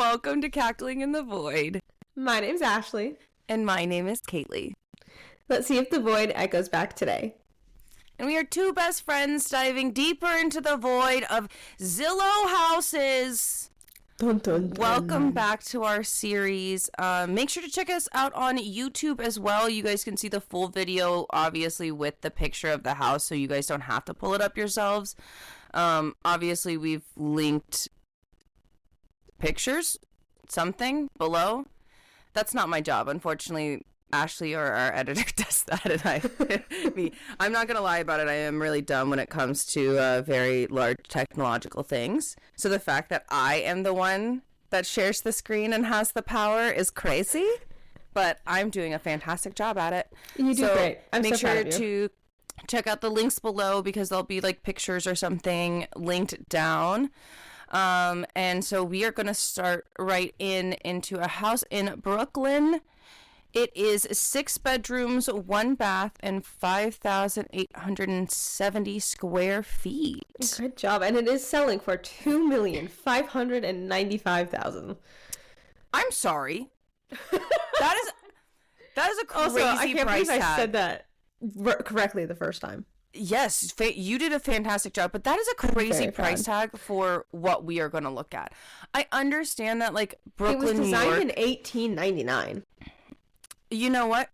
welcome to Cackling in the Void. My name's Ashley. And my name is Kaylee. Let's see if the void echoes back today. And we are two best friends diving deeper into the void of Zillow houses. Dun, dun, dun. Welcome back to our series. Make sure to check us out on YouTube as well. You guys can see the full video, obviously, with the picture of the house, so you guys don't have to pull it up yourselves. Obviously, we've linked pictures, something below. That's not my job, unfortunately. Ashley or our editor does that, and I'm not gonna lie about it. I am really dumb when it comes to very large technological things. So the fact that I am the one that shares the screen and has the power is crazy, but I'm doing a fantastic job at it. You do great. I'm make so proud sure of you. to check out the links below because there'll be like pictures or something linked down. And so we are gonna start right into a house in Brooklyn. It is 6 bedrooms, 1 bath, and 5,870 square feet. Good job. And it is selling for $2,595,000. I'm sorry. That is a crazy Also, I can't price believe tag. I said that correctly the first time. Yes, you did a fantastic job, but that is a crazy Very price tag for what we are going to look at. I understand that, like, Brooklyn, It was New designed York. in 1899. You know what?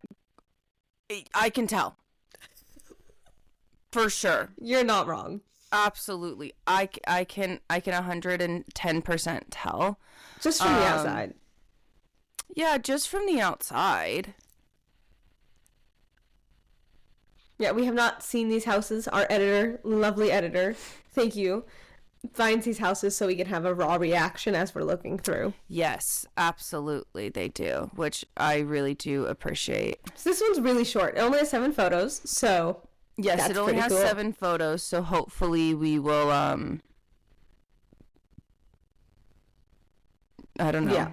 I can tell. For sure. You're not wrong. Absolutely. I can 110% tell. Just from the outside. Yeah, just from the outside. Yeah, we have not seen these houses. Our editor, lovely editor, thank you, finds these houses so we can have a raw reaction as we're looking through. Yes, absolutely they do, which I really do appreciate. So this one's really short. It only has 7 photos, so Yes, that's it only pretty has cool. 7 photos, so hopefully we will I don't know. Yeah.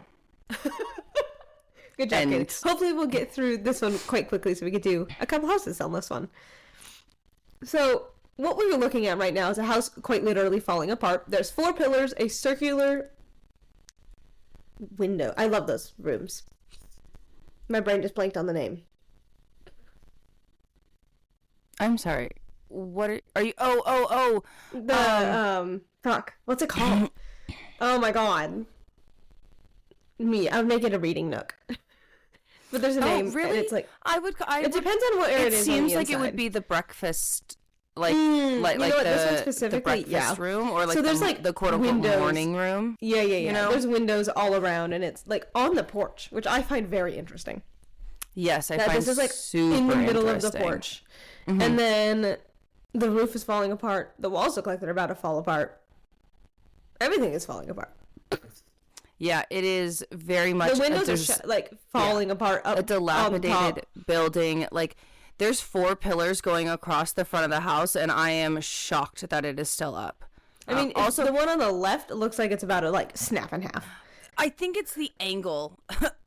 Good job, And- Kaylee. Hopefully we'll get through this one quite quickly so we could do a couple houses on this one. So what we were looking at right now is a house quite literally falling apart. There's 4 pillars, a circular window. I love those rooms. My brain just blanked on the name. I'm sorry. What are you? Oh. Fuck. What's it called? Oh my god. I'll make it a reading nook. But there's a name. Really? And it's like It depends on what area It it is. seems on the like it would inside. be the breakfast, like you know what, this one the specifically, breakfast room, or like So there's, the, like, the quote unquote windows. morning room. Yeah. you know? There's windows all around, and it's like on the porch, which I find very interesting. Yes, I That find this is like super in the middle of the interesting. porch, and then the roof is falling apart. The walls look like they're about to fall apart. Everything is falling apart. Yeah, it is very much. The windows there's are like falling apart. Up a on dilapidated top. building. Like there's 4 pillars going across the front of the house, and I am shocked that it is still up. I mean, also the one on the left looks like it's about to like snap in half. I think it's the angle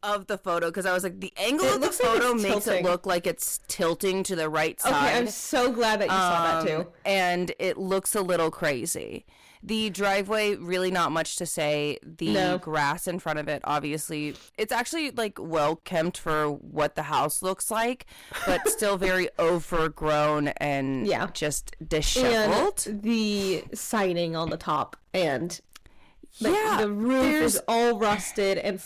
of the photo, because I was like, the angle It of the looks like photo it's makes tilting. it look like it's tilting to the right Okay, side. I'm so glad that you saw that too. And it looks a little crazy. The driveway, really not much to say. The No. grass in front of it, obviously, it's actually like well kempt for what the house looks like, but still very overgrown and Yeah. just disheveled. And the siding on the top and like, Yeah, the roof there's- is all rusted and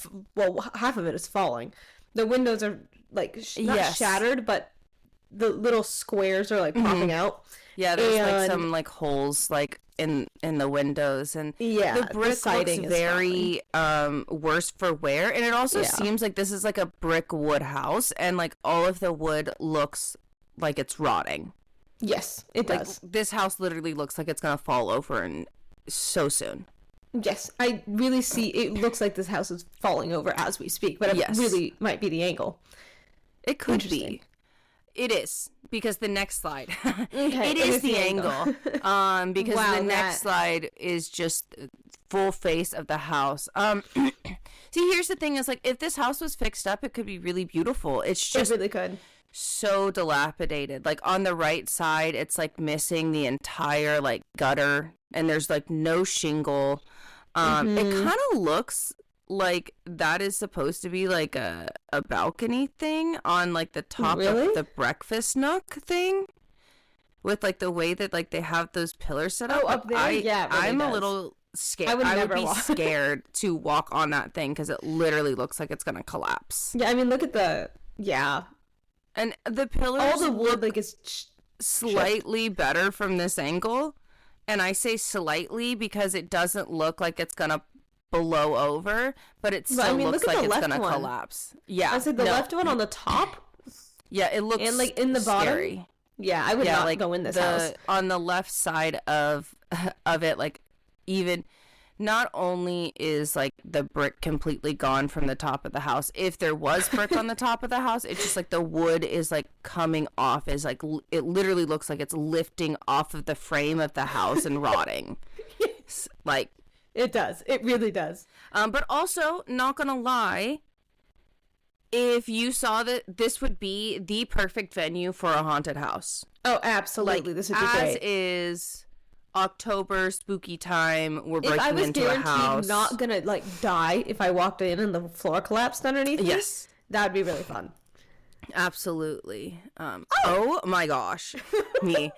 half of it is falling. The windows are like not Yes. shattered, but the little squares are like popping out. Yeah, there's like And- some like holes like in the windows, and Yeah, the brick siding looks is very worse for wear, and it also Yeah. seems like this is like a brick wood house, and like all of the wood looks like it's rotting. Yes, it Like does. this house literally looks like it's gonna fall over and so soon. Yes, I really see. It looks like this house is falling over as we speak, but it Yes. really might be the angle. It could Interesting. be. It is, because the next slide. Okay, it is the angle. Because Wow, the next that- slide is just full face of the house. See, here's the thing: is like if this house was fixed up, it could be really beautiful. It's It just really could. so dilapidated. Like on the right side, it's like missing the entire like gutter, and there's like no shingle. It kind of looks like that is supposed to be like a balcony thing on like the top Really? of the breakfast nook thing, with like the way that like they have those pillars set up. Oh, up there? Yeah, it really I'm a does. little scared. I would never be walk. scared to walk on that thing because it literally looks like it's gonna collapse. Yeah, I mean, look at the... Yeah. And the pillars All the wood, look like, is... slightly better from this angle, and I say slightly because it doesn't look like it's gonna blow over, but it still looks like it's gonna collapse. Yeah, I said the left one on the top. Yeah, it looks And like in the scary. bottom. Yeah, I would not like go in this house. on the left side of it, like even not only is like the brick completely gone from the top of the house. If there was brick on the top of the house, it's just like the wood is like coming off. Is like it literally looks like it's lifting off of the frame of the house and rotting. Like. It does. It really does. But also, not gonna lie, if you saw that, this would be the perfect venue for a haunted house. Oh, absolutely. Like, this would be as great. is October, spooky time, we're If I breaking was into a guaranteed house. not gonna like die if I walked in and the floor collapsed underneath me, Yes. that would be really fun. Absolutely. Oh my gosh. Me.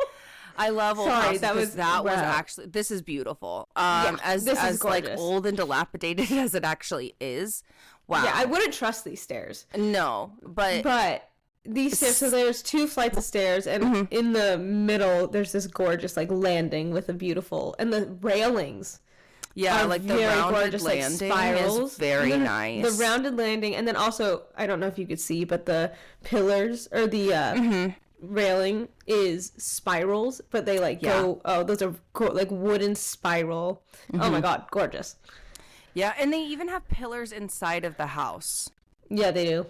I love old houses. that was actually, this is beautiful. As this is like gorgeous. old and dilapidated as it actually is. Wow. Yeah, I wouldn't trust these stairs. No, but these stairs, so there's 2 flights of stairs, and in the middle there's this gorgeous like landing with a beautiful, and the railings yeah, are like the very rounded gorgeous, like, landing spirals. is very And then nice. The rounded landing, and then also, I don't know if you could see, but the pillars or the railing is spirals, but they like go. Oh, those are like wooden spiral. Oh my god, gorgeous. Yeah, and they even have pillars inside of the house, Yeah, they do.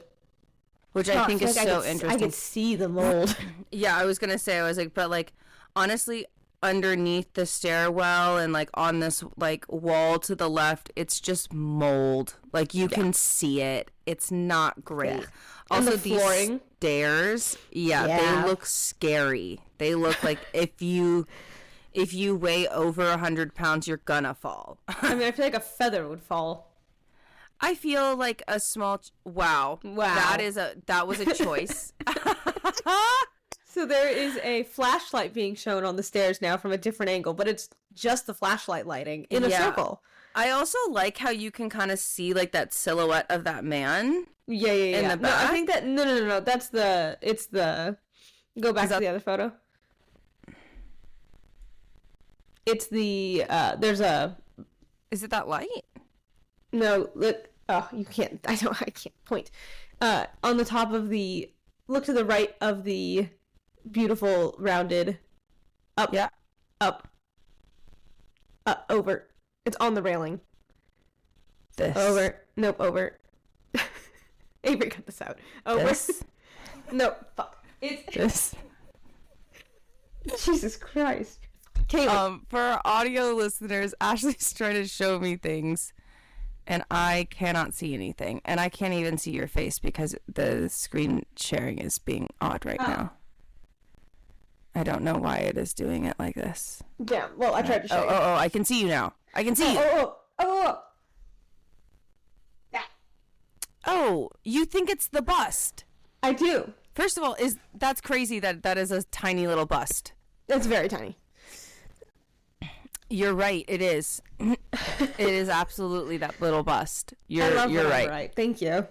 which I think is so I interesting. could see the mold. Yeah, I was gonna say, I was like, but like honestly, underneath the stairwell and like on this like wall to the left, it's just mold. Like you can see it. It's not great. Yeah. Also, And the flooring. these stairs, Yeah. they look scary. They look like if you weigh over 100 pounds, you're gonna fall. I mean, I feel like a feather would fall. I feel like a small. Wow. Wow. That was a choice. So there is a flashlight being shown on the stairs now from a different angle, but it's just the flashlight lighting in a Yeah. circle. I also like how you can kind of see like that silhouette of that man. Yeah. In the No, I back? think that no. That's it's the. Go back to the other photo. It's the there's a Is it that light? no look. Oh, you can't. I can't point. On the top of the look to the right of the beautiful rounded up. Yeah. Up. Over. It's on the railing. This. Over. Nope, over. Avery, cut this out. Over. This. No, fuck. It's This. Jesus Christ. Caleb. For our audio listeners, Ashley's trying to show me things, and I cannot see anything, and I can't even see your face because the screen sharing is being odd right now. I don't know why it is doing it like this. Yeah, well, I tried to show you. Oh, I can see you now. I can see you. Oh. Yeah. Oh, you think it's the bust? I do. First of all, that's crazy that is a tiny little bust. It's very tiny. You're right. It is. It is absolutely that little bust. You're I love you're when I'm right. Thank you.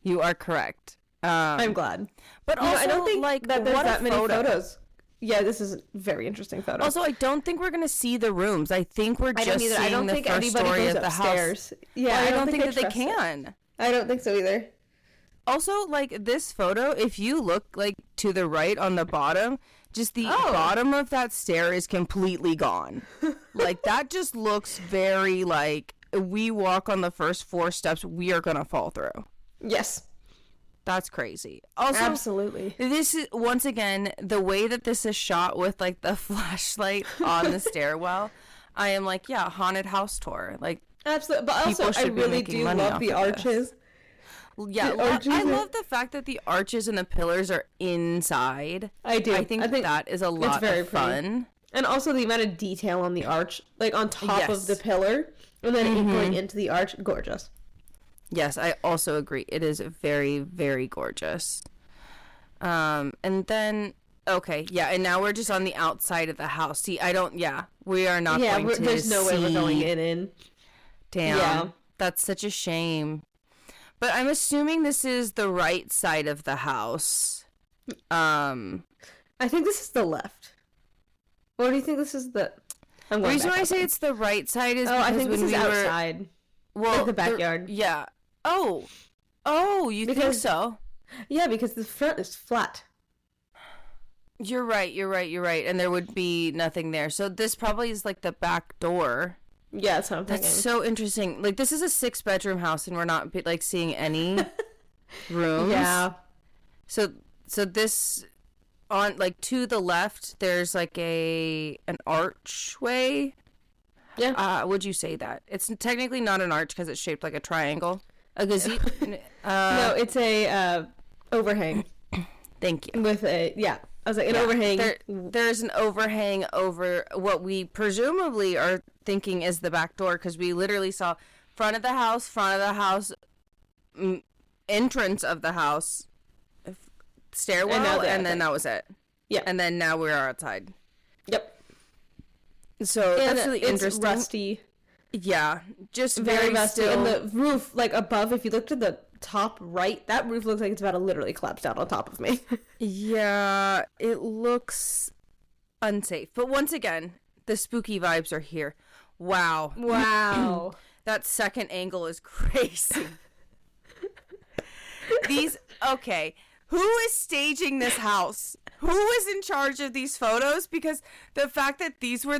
You are correct. I'm glad. But You know, also, I don't think like, that there's what a that many photo. photos. Yeah, this is a very interesting photo. Also, I don't think we're gonna see the rooms. I think we're I just don't either. seeing I don't the think first anybody story goes of the upstairs. house. Yeah, Well, I don't think that they trust it. can. I don't think so either. Also, like this photo, if you look like to the right on the bottom, just the Oh. bottom of that stair is completely gone. Like that just looks very like we walk on the first 4 steps, we are gonna fall through. Yes. That's crazy. Also, Absolutely. this is once again the way that this is shot with like the flashlight on the stairwell. I am like, yeah, haunted house tour. Like, Absolutely. But People also, I should be really making do money love off the of this. arches. yeah, The arches I are- love the fact that the arches and the pillars are inside. I do. I think that is a lot very of fun. And also the amount of detail on the arch, like on top Yes. of the pillar, and then it going into the arch, gorgeous. Yes, I also agree. It is very, very gorgeous. And then, okay, yeah, and now we're just on the outside of the house. See, we are not going to there's no way we're going in. Damn. Yeah. That's such a shame. But I'm assuming this is the right side of the house. I think this is the left. Or do you think this is the... The reason why I say it's the right side is because I think this is outside. Well, like the backyard. Yeah. Oh, you think so? Yeah, because the front is flat. You're right. And there would be nothing there. So this probably is like the back door. Yeah, that's what I'm thinking. That's so interesting. Like, this is a 6-bedroom house, and we're not, like, seeing any rooms. Yeah. So this, on, like, to the left, there's, like, an archway. Yeah. Would you say that? It's technically not an arch because it's shaped like a triangle. A gazebo. No, it's a overhang. Thank you. With a, I was like, an overhang. There's an overhang over what we presumably are thinking is the back door, because we literally saw front of the house, entrance of the house, stairwell, and then that was it. Yeah. And then now we're outside. Yep. So that's really it's interesting. Rusty. Yeah. Just Very rusty. still. And the roof, like, above, if you looked at the top right, that roof looks like it's about to literally collapse down on top of me. Yeah, it looks unsafe. But once again, the spooky vibes are here. Wow. That second angle is crazy. Okay, who is staging this house? Who is in charge of these photos? Because the fact that these were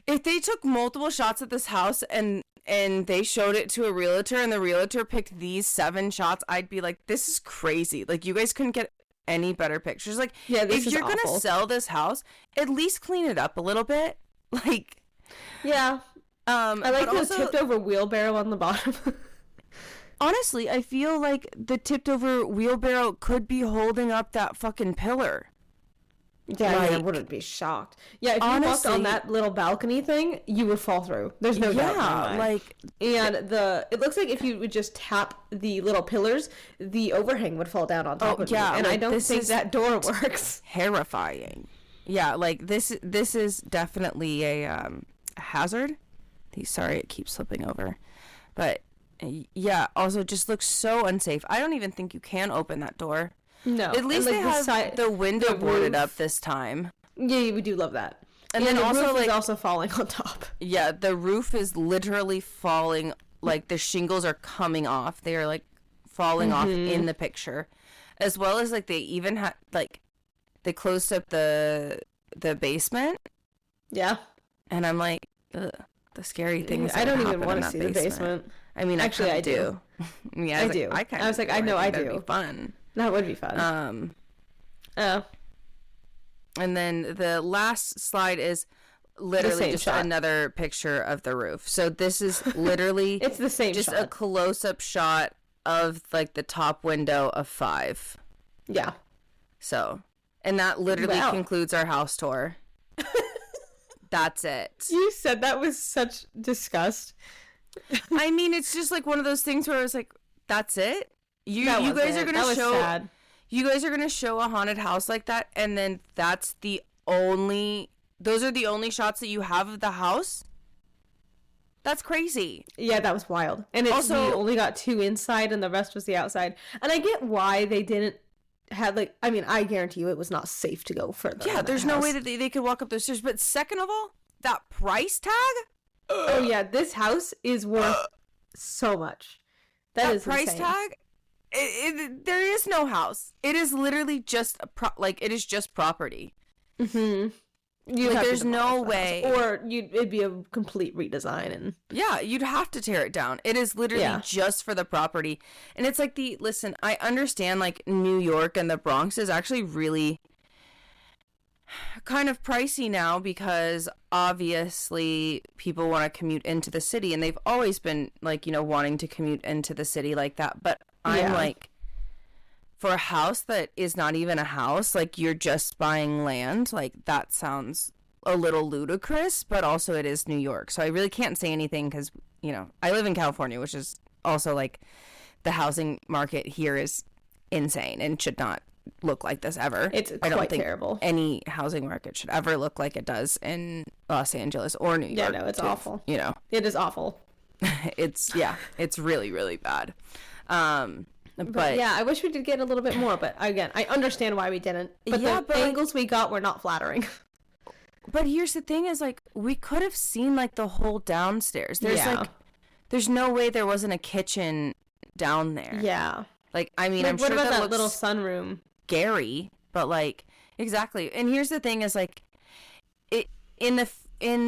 if they took multiple shots at this house and they showed it to a realtor and the realtor picked these 7 shots, I'd be like, this is crazy. Like, you guys couldn't get any better pictures. Like, if you're going to sell this house, at least clean it up a little bit. Like, yeah. I like the tipped over wheelbarrow on the bottom. Honestly, I feel like the tipped over wheelbarrow could be holding up that fucking pillar. Yeah, I wouldn't be shocked. Yeah, if you walked on that little balcony thing, you would fall through. There's no doubt. Yeah, like, and it looks like if you would just tap the little pillars, the overhang would fall down on top of you. And I don't think that door works. Terrifying. Yeah, like this is definitely a hazard. Sorry, it keeps slipping over. But yeah, also just looks so unsafe. I don't even think you can open that door. No. At least they have the window boarded up this time. Yeah, we do love that. And then the also, roof like, is also falling on top. Yeah, the roof is literally falling. Like, the shingles are coming off. They are, like, falling off in the picture. As well as, like, they even had, like, they closed up the basement. Yeah. And I'm like, ugh, the scary things. I don't even want to see the basement. I mean, actually, I do. Yeah, I do. I was like, I know I do. That'd be fun. That would be fun. Oh. And then the last slide is literally just another picture of the roof. So this is literally it's the same just shot. A close-up shot of, like, the top window of 5. Yeah. So, and that literally concludes our house tour. That's it. You said that with such disgust. I mean, it's just like one of those things where I was like, that's it? You guys are gonna show sad. You guys are gonna show a haunted house like that, and then those are the only shots that you have of the house? That's crazy. Yeah, that was wild. And we only got 2 inside and the rest was the outside. And I get why they didn't have, like, I mean, I guarantee you it was not safe to go further. Yeah, there's no way that they could walk up those stairs. But second of all, that price tag? Oh yeah, this house is worth so much. That is price insane. Tag? There is no house. It is literally just it is just property. Mm-hmm. There's no way, or it'd be a complete redesign, and yeah, you'd have to tear it down. It is literally just for the property, and it's like listen. I understand, like, New York and the Bronx is actually really kind of pricey now because obviously people want to commute into the city, and they've always been, like, wanting to commute into the city like that. But I'm like, for a house that is not even a house, like, you're just buying land, like, that sounds a little ludicrous, but also it is New York. So I really can't say anything because, I live in California, which is also like the housing market here is insane and should not look like this ever. It's I don't quite think terrible. any housing market should ever look like it does in Los Angeles or New York. Yeah, no, it's awful. You know, it is awful. it's really, really bad. But yeah, I wish we did get a little bit more, but again, I understand why we didn't. But the angles we got were not flattering. But here's the thing is, like, we could have seen, like, the whole downstairs. There's no way there wasn't a kitchen down there. Yeah. Like, I mean, like, I'm sure what about that looks little sunroom? Scary, but, like, exactly. And here's the thing is, like, in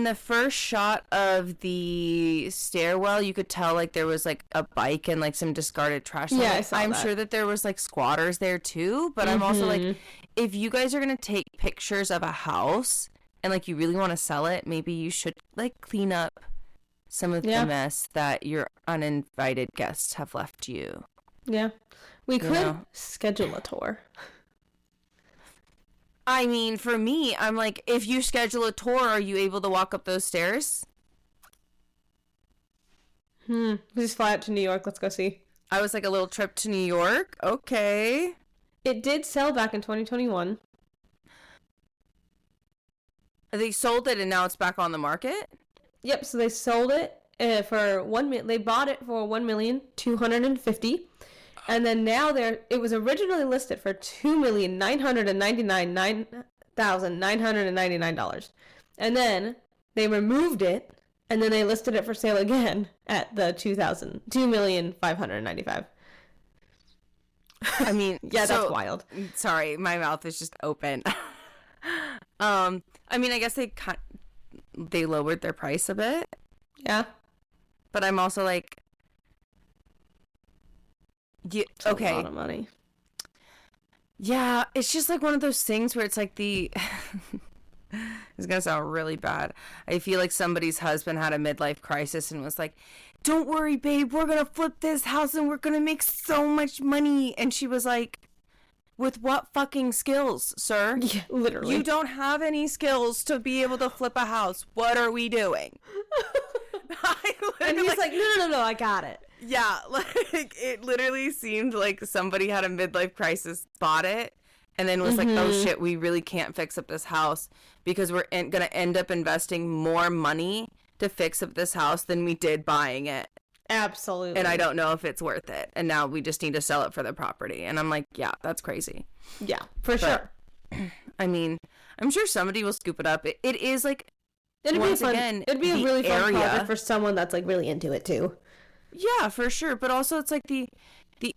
the first shot of the stairwell, you could tell, like, there was, like, a bike and, like, some discarded trash. Yeah, I saw I'm that. sure that there was, like, squatters there, too. But I'm also, like, if you guys are going to take pictures of a house and, like, you really want to sell it, maybe you should, like, clean up some of the mess that your uninvited guests have left you. Yeah. We could schedule a tour. I mean, for me, I'm like, if you schedule a tour, are you able to walk up those stairs? Just fly out to New York. Let's go see. I was like, a little trip to New York? Okay. It did sell back in 2021. They sold it and now it's back on the market? Yep, so they sold it for they bought it for $1,250,000. And then now it was originally listed for $2,999,999. And then they removed it, and then they listed it for sale again at the $2,595,000. I mean, yeah, that's wild. Sorry, my mouth is just open. I mean, I guess they lowered their price a bit. Yeah. But I'm also like, yeah, okay. A lot of money. Yeah, it's just like one of those things where it's like it's gonna sound really bad. I feel like somebody's husband had a midlife crisis and was like, "Don't worry, babe, we're gonna flip this house and we're gonna make so much money." And she was like, "With what fucking skills, sir? Yeah, literally. You don't have any skills to be able to flip a house. What are we doing?" And he's like, no, I got it. Yeah, like, it literally seemed like somebody had a midlife crisis, bought it, and then was like, oh shit, we really can't fix up this house because we're going to end up investing more money to fix up this house than we did buying it. Absolutely. And I don't know if it's worth it. And now we just need to sell it for the property. And I'm like, yeah, that's crazy. Yeah, for sure. I mean, I'm sure somebody will scoop it up. It is like, it'd once be fun. again, It'd be a really fun area project for someone that's like really into it too. Yeah, for sure. But also it's like the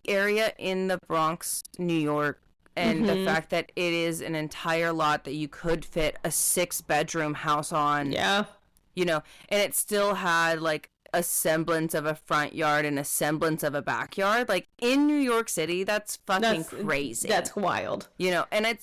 area in the Bronx, New York, and the fact that it is an entire lot that you could fit a 6-bedroom house on. Yeah. You know, and it still had like a semblance of a front yard and a semblance of a backyard. Like in New York City, that's fucking crazy. That's wild. You know, and I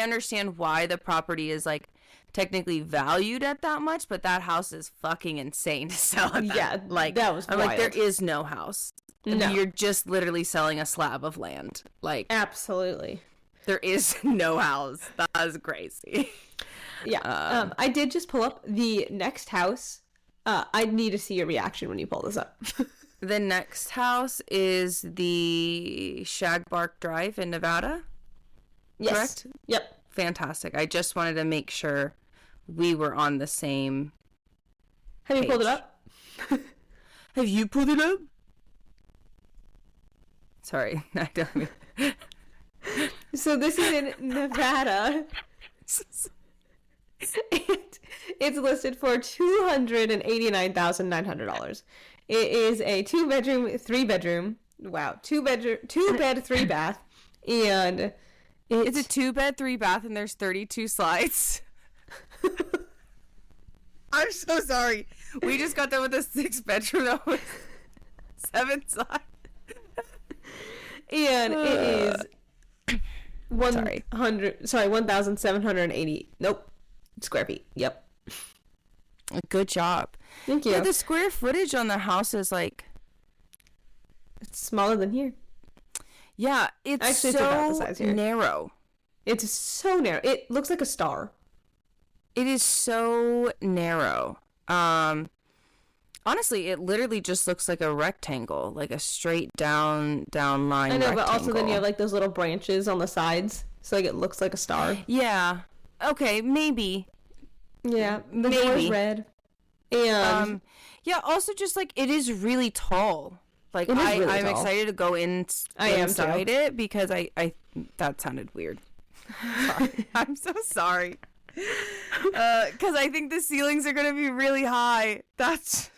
understand why the property is like technically valued at that much, but that house is fucking insane to sell at that. Yeah, like that was I'm wild. like, there is no house. No. You're just literally selling a slab of land. Like, absolutely. There is no house. That is crazy. Yeah. I did just pull up the next house. I need to see your reaction when you pull this up. The next house is the Shagbark Drive in Nevada. Yes. Correct? Yep. Fantastic. I just wanted to make sure we were on the same Have you page. pulled it up? Have you pulled it up? Sorry. I don't mean... So this is in Nevada. It's listed for $289,900. It is a 2-bedroom, 3-bedroom. Wow, 2-bed, 3-bath, and it's a 2-bed, 3-bath, and there's 32 slides. I'm so sorry. We just got done with a 6-bedroom that was 7 slides. And it is 1,780. Nope. Square feet. Yep. Good job. Thank you. Yeah, the square footage on the house is like, it's smaller than here. Yeah, it's actually so about the size here. Narrow. It's so narrow. It looks like a star. It is so narrow. Honestly, it literally just looks like a rectangle, like a straight down line. I know, rectangle. but also then you have like those little branches on the sides, so like it looks like a star. Yeah. Okay, maybe. Yeah, the maybe. door is red. And yeah, also just like it is really tall. Like I'm tall. excited to go inside it because I that sounded weird. Sorry. I'm so sorry. Because I think the ceilings are gonna be really high. That's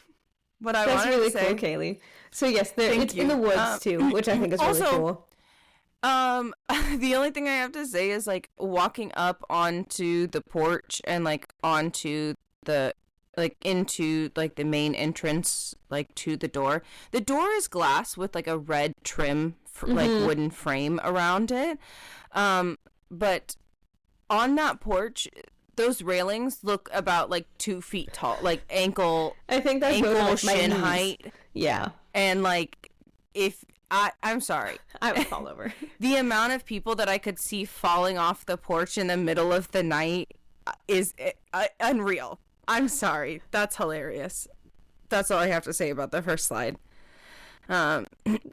what I wanted really to say. cool, Kaylee. So yes, it's in the woods too, which I think is really cool. The only thing I have to say is like walking up onto the porch and like onto the like into like the main entrance like to the door. The door is glass with like a red trim like wooden frame around it. But on that porch, those railings look about like 2 feet tall, like ankle. I think that's ankle shin height. Yeah, and like if I'm sorry, I would fall over. The amount of people that I could see falling off the porch in the middle of the night is unreal. I'm sorry, that's hilarious. That's all I have to say about the first slide.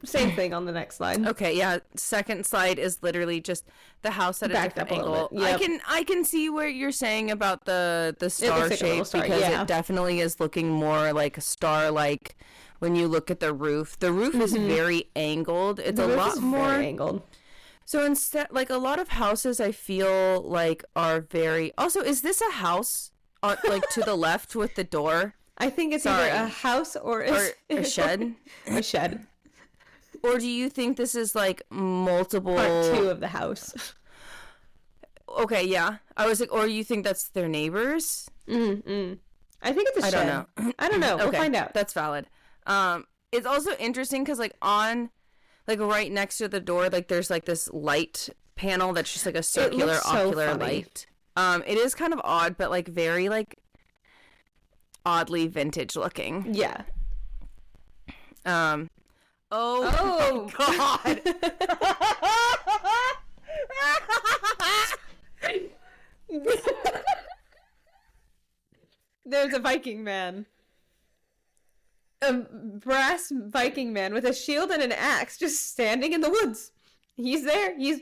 Same thing on the next slide. Okay, yeah. Second slide is literally just the house at a different angle. Yep. I can see what you're saying about the star shape because it definitely is looking more like a star. Like when you look at the roof is very angled. It's a lot more angled. So instead, like a lot of houses, I feel like are very. Also, is this a house on like to the left with the door? I think it's either a house or a shed. A shed. Or do you think this is like multiple Part 2 of the house? Okay, yeah. I was like, or you think that's their neighbors? I think it's a shed. I don't know. We'll find out. That's valid. It's also interesting because like on, like right next to the door, like there's like this light panel that's just like a circular ocular light. It is kind of odd, but like very like oddly vintage looking. Yeah. Oh my god. There's a Viking man. A brass Viking man with a shield and an axe just standing in the woods. He's there. He's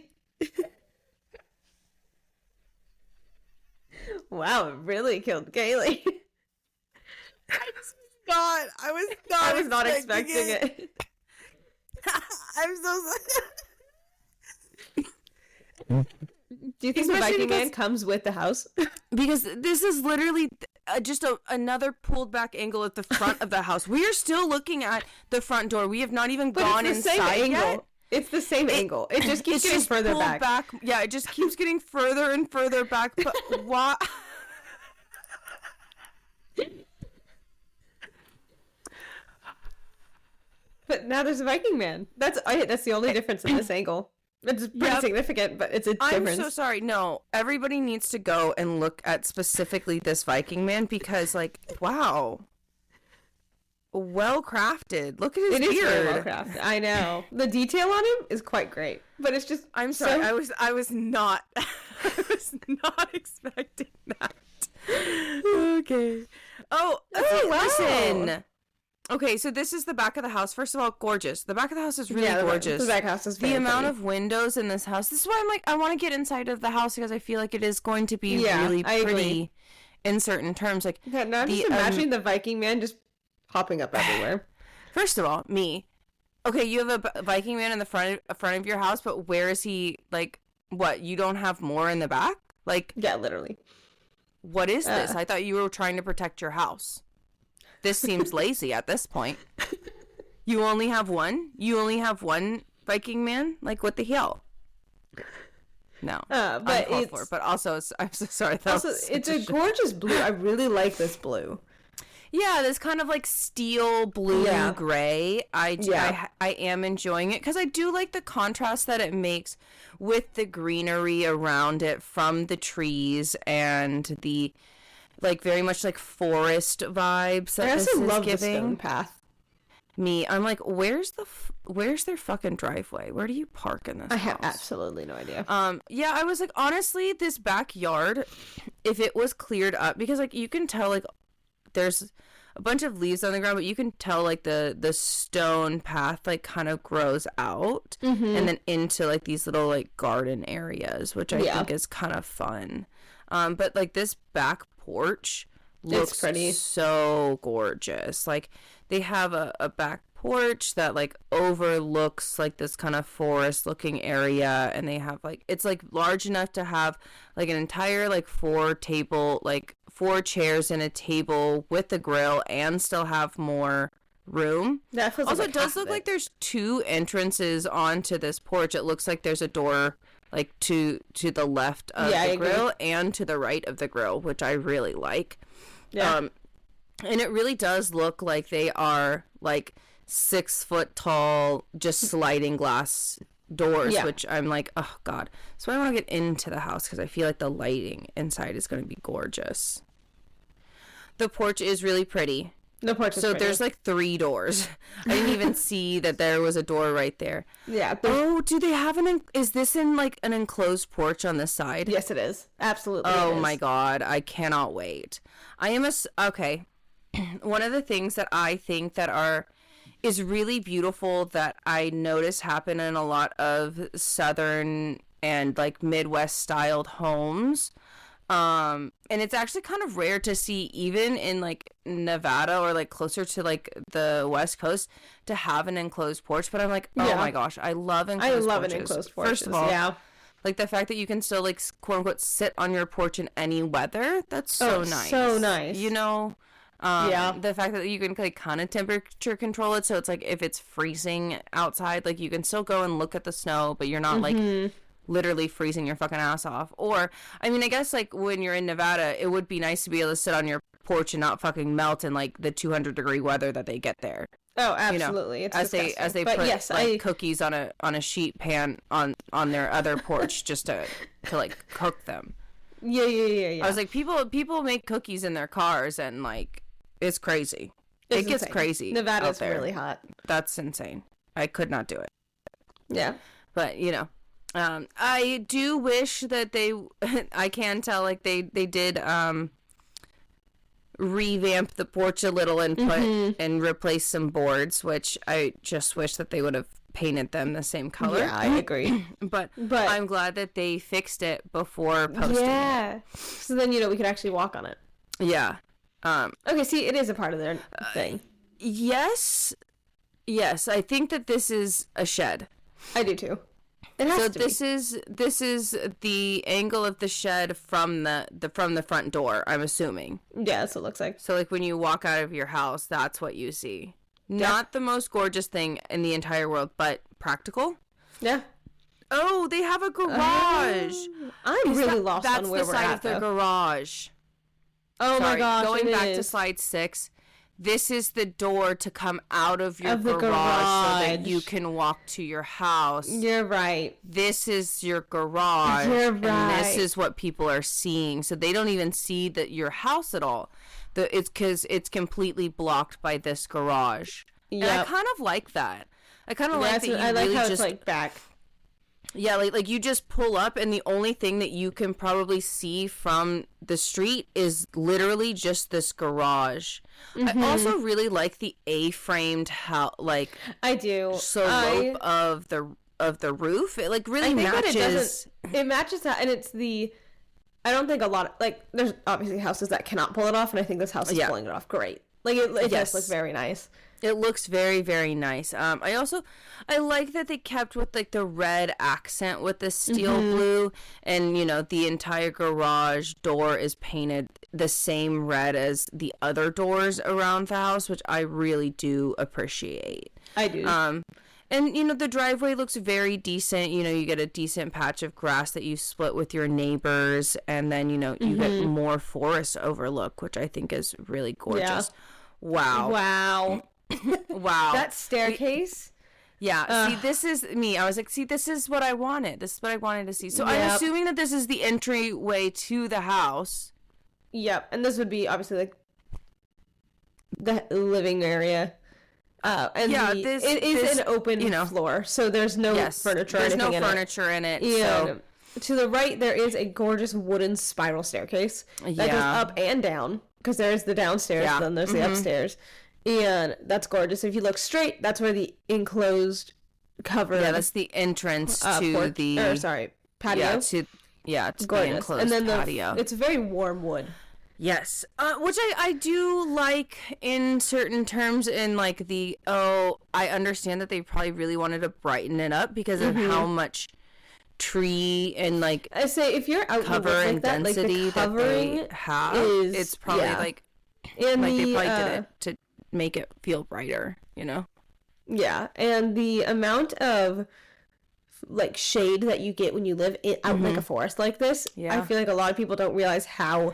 Wow, it really killed Kaylee. I was not expecting it. I'm so sorry. Do you think the Viking man comes with the house? Because this is literally just another pulled back angle at the front of the house. We are still looking at the front door. We have not even gone inside yet. It's the same angle. It just keeps getting further back. Yeah, it just keeps getting further and further back. But why? But now there's a Viking man. That's the only difference in this angle. It's pretty significant, but it's a difference. I'm so sorry. No, everybody needs to go and look at specifically this Viking man because, like, wow. Well crafted. Look at his beard. It is very well crafted. I know. The detail on him is quite great. But it's just I'm sorry. I was not expecting that. Okay. Oh, listen. Okay, so this is the back of the house. First of all, gorgeous. The back of the house is really gorgeous. The back house is very The amount of windows in this house. This is why I'm like, I want to get inside of the house because I feel like it is going to be really pretty in certain terms. Like, now I'm just imagining the Viking man just popping up everywhere. First of all, me. Okay, you have a Viking man in the front of your house, but where is he? Like, what? You don't have more in the back? Like, yeah, literally. What is this? I thought you were trying to protect your house. This seems lazy at this point. You only have one? You only have one Viking man? Like, what the hell? No. But also, I'm so sorry. It's a gorgeous blue. I really like this blue. Yeah, this kind of like steel blue gray. I am enjoying it because I do like the contrast that it makes with the greenery around it from the trees and the like very much like forest vibes that this is giving. I also love the stone path. I'm like, where's their fucking driveway? Where do you park in this house? I have absolutely no idea. Yeah, I was like, honestly, this backyard, if it was cleared up, because like you can tell like there's a bunch of leaves on the ground, but you can tell like the stone path like kind of grows out and then into like these little like garden areas, which I think is kind of fun. But like this back porch looks pretty, so gorgeous. Like they have a back porch that like overlooks like this kind of forest looking area, and they have like, it's like large enough to have like an entire like 4 chairs and a table with a grill and still have more room. That feels also, like it does look like there's 2 entrances onto this porch. It looks like there's a door like to the left of the grill and to the right of the grill, which I really like. And it really does look like they are like 6 foot tall, just sliding glass doors, which I'm like, oh god. So I want to get into the house because I feel like the lighting inside is going to be gorgeous. The porch is really pretty. The porch is so pretty. There's like 3 doors. I didn't even see that there was a door right there. Yeah. Oh, do they have is this in like an enclosed porch on this side? Yes, it is. Absolutely. Oh my god, I cannot wait. Okay. One of the things that I think that is really beautiful that I notice happen in a lot of southern and like Midwest styled homes. And it's actually kind of rare to see even in like Nevada or like closer to like the West Coast to have an enclosed porch. But I'm like, oh my gosh, I love enclosed porches. an enclosed porch. First of all, like the fact that you can still like quote unquote sit on your porch in any weather. That's so nice. So nice. You know? The fact that you can like kind of temperature control it, so it's like if it's freezing outside, like you can still go and look at the snow, but you're not like literally freezing your fucking ass off. Or I mean, I guess like when you're in Nevada, it would be nice to be able to sit on your porch and not fucking melt in like the 200-degree weather that they get there. Oh, absolutely. You know, it's as they but put cookies on a sheet pan on their other porch just to like cook them. Yeah. I was like, people make cookies in their cars, and like it's crazy. It gets crazy. Nevada's really hot. That's insane. I could not do it. Yeah. But, you know, I do wish that I can tell, like, they did revamp the porch a little and put and replace some boards, which I just wish that they would have painted them the same color. Yeah, I agree. but I'm glad that they fixed it before posting it. So then, you know, we could actually walk on it. Yeah. Okay, see, it is a part of their thing. Yes, I think that this is a shed. I do too. It has to be. This is the angle of the shed from the front door, I'm assuming. Yeah, that's what it looks like. So like when you walk out of your house, that's what you see. Yeah. Not the most gorgeous thing in the entire world, but practical. Yeah. Oh, they have a garage. I'm really lost on where we're at. That's the side of the garage. Oh my gosh, going back to slide 6, this is the door to come out of your garage so that you can walk to your house. You're right. This is your garage. You're right. And this is what people are seeing. So they don't even see your house at all. It's because it's completely blocked by this garage. Yep. And I kind of like that. I kind of like that I like how it's like back. Yeah, like you just pull up and the only thing that you can probably see from the street is literally just this garage. I also really like the A-framed I do slope of the roof. It like really matches. It matches that, and it's I don't think a lot of, like, there's obviously houses that cannot pull it off, and I think this house is pulling it off great. Like it just looks very nice. It looks very, very nice. I like that they kept with like the red accent with the steel blue, and you know the entire garage door is painted the same red as the other doors around the house, which I really do appreciate. I do. And you know the driveway looks very decent. You know you get a decent patch of grass that you split with your neighbors, and then you know you get more forest overlook, which I think is really gorgeous. Yeah. Wow. That staircase. Yeah. See, this is me. I was like, see, this is what I wanted. This is what I wanted to see. So I'm assuming that this is the entryway to the house. Yep. And this would be obviously like the living area. And it is an open floor, so there's no furniture. There's no furniture in it. Yeah. So to the right, there is a gorgeous wooden spiral staircase that goes up and down. because there's the downstairs, Yeah. then there's the upstairs, and that's gorgeous. If you look straight, that's where the enclosed covered. Yeah, that's the entrance to the. Patio. Yeah, to the Gorgeous. enclosed And then patio. it's very warm wood. Yes, which I do like in certain terms. In like I understand that they probably really wanted to brighten it up because of how much tree and like I say if you're out cover like and that, density like the that they have, it's probably like and they the, probably did it to make it feel brighter, you know? Yeah, and the amount of like shade that you get when you live out like a forest like this, I feel like a lot of people don't realize how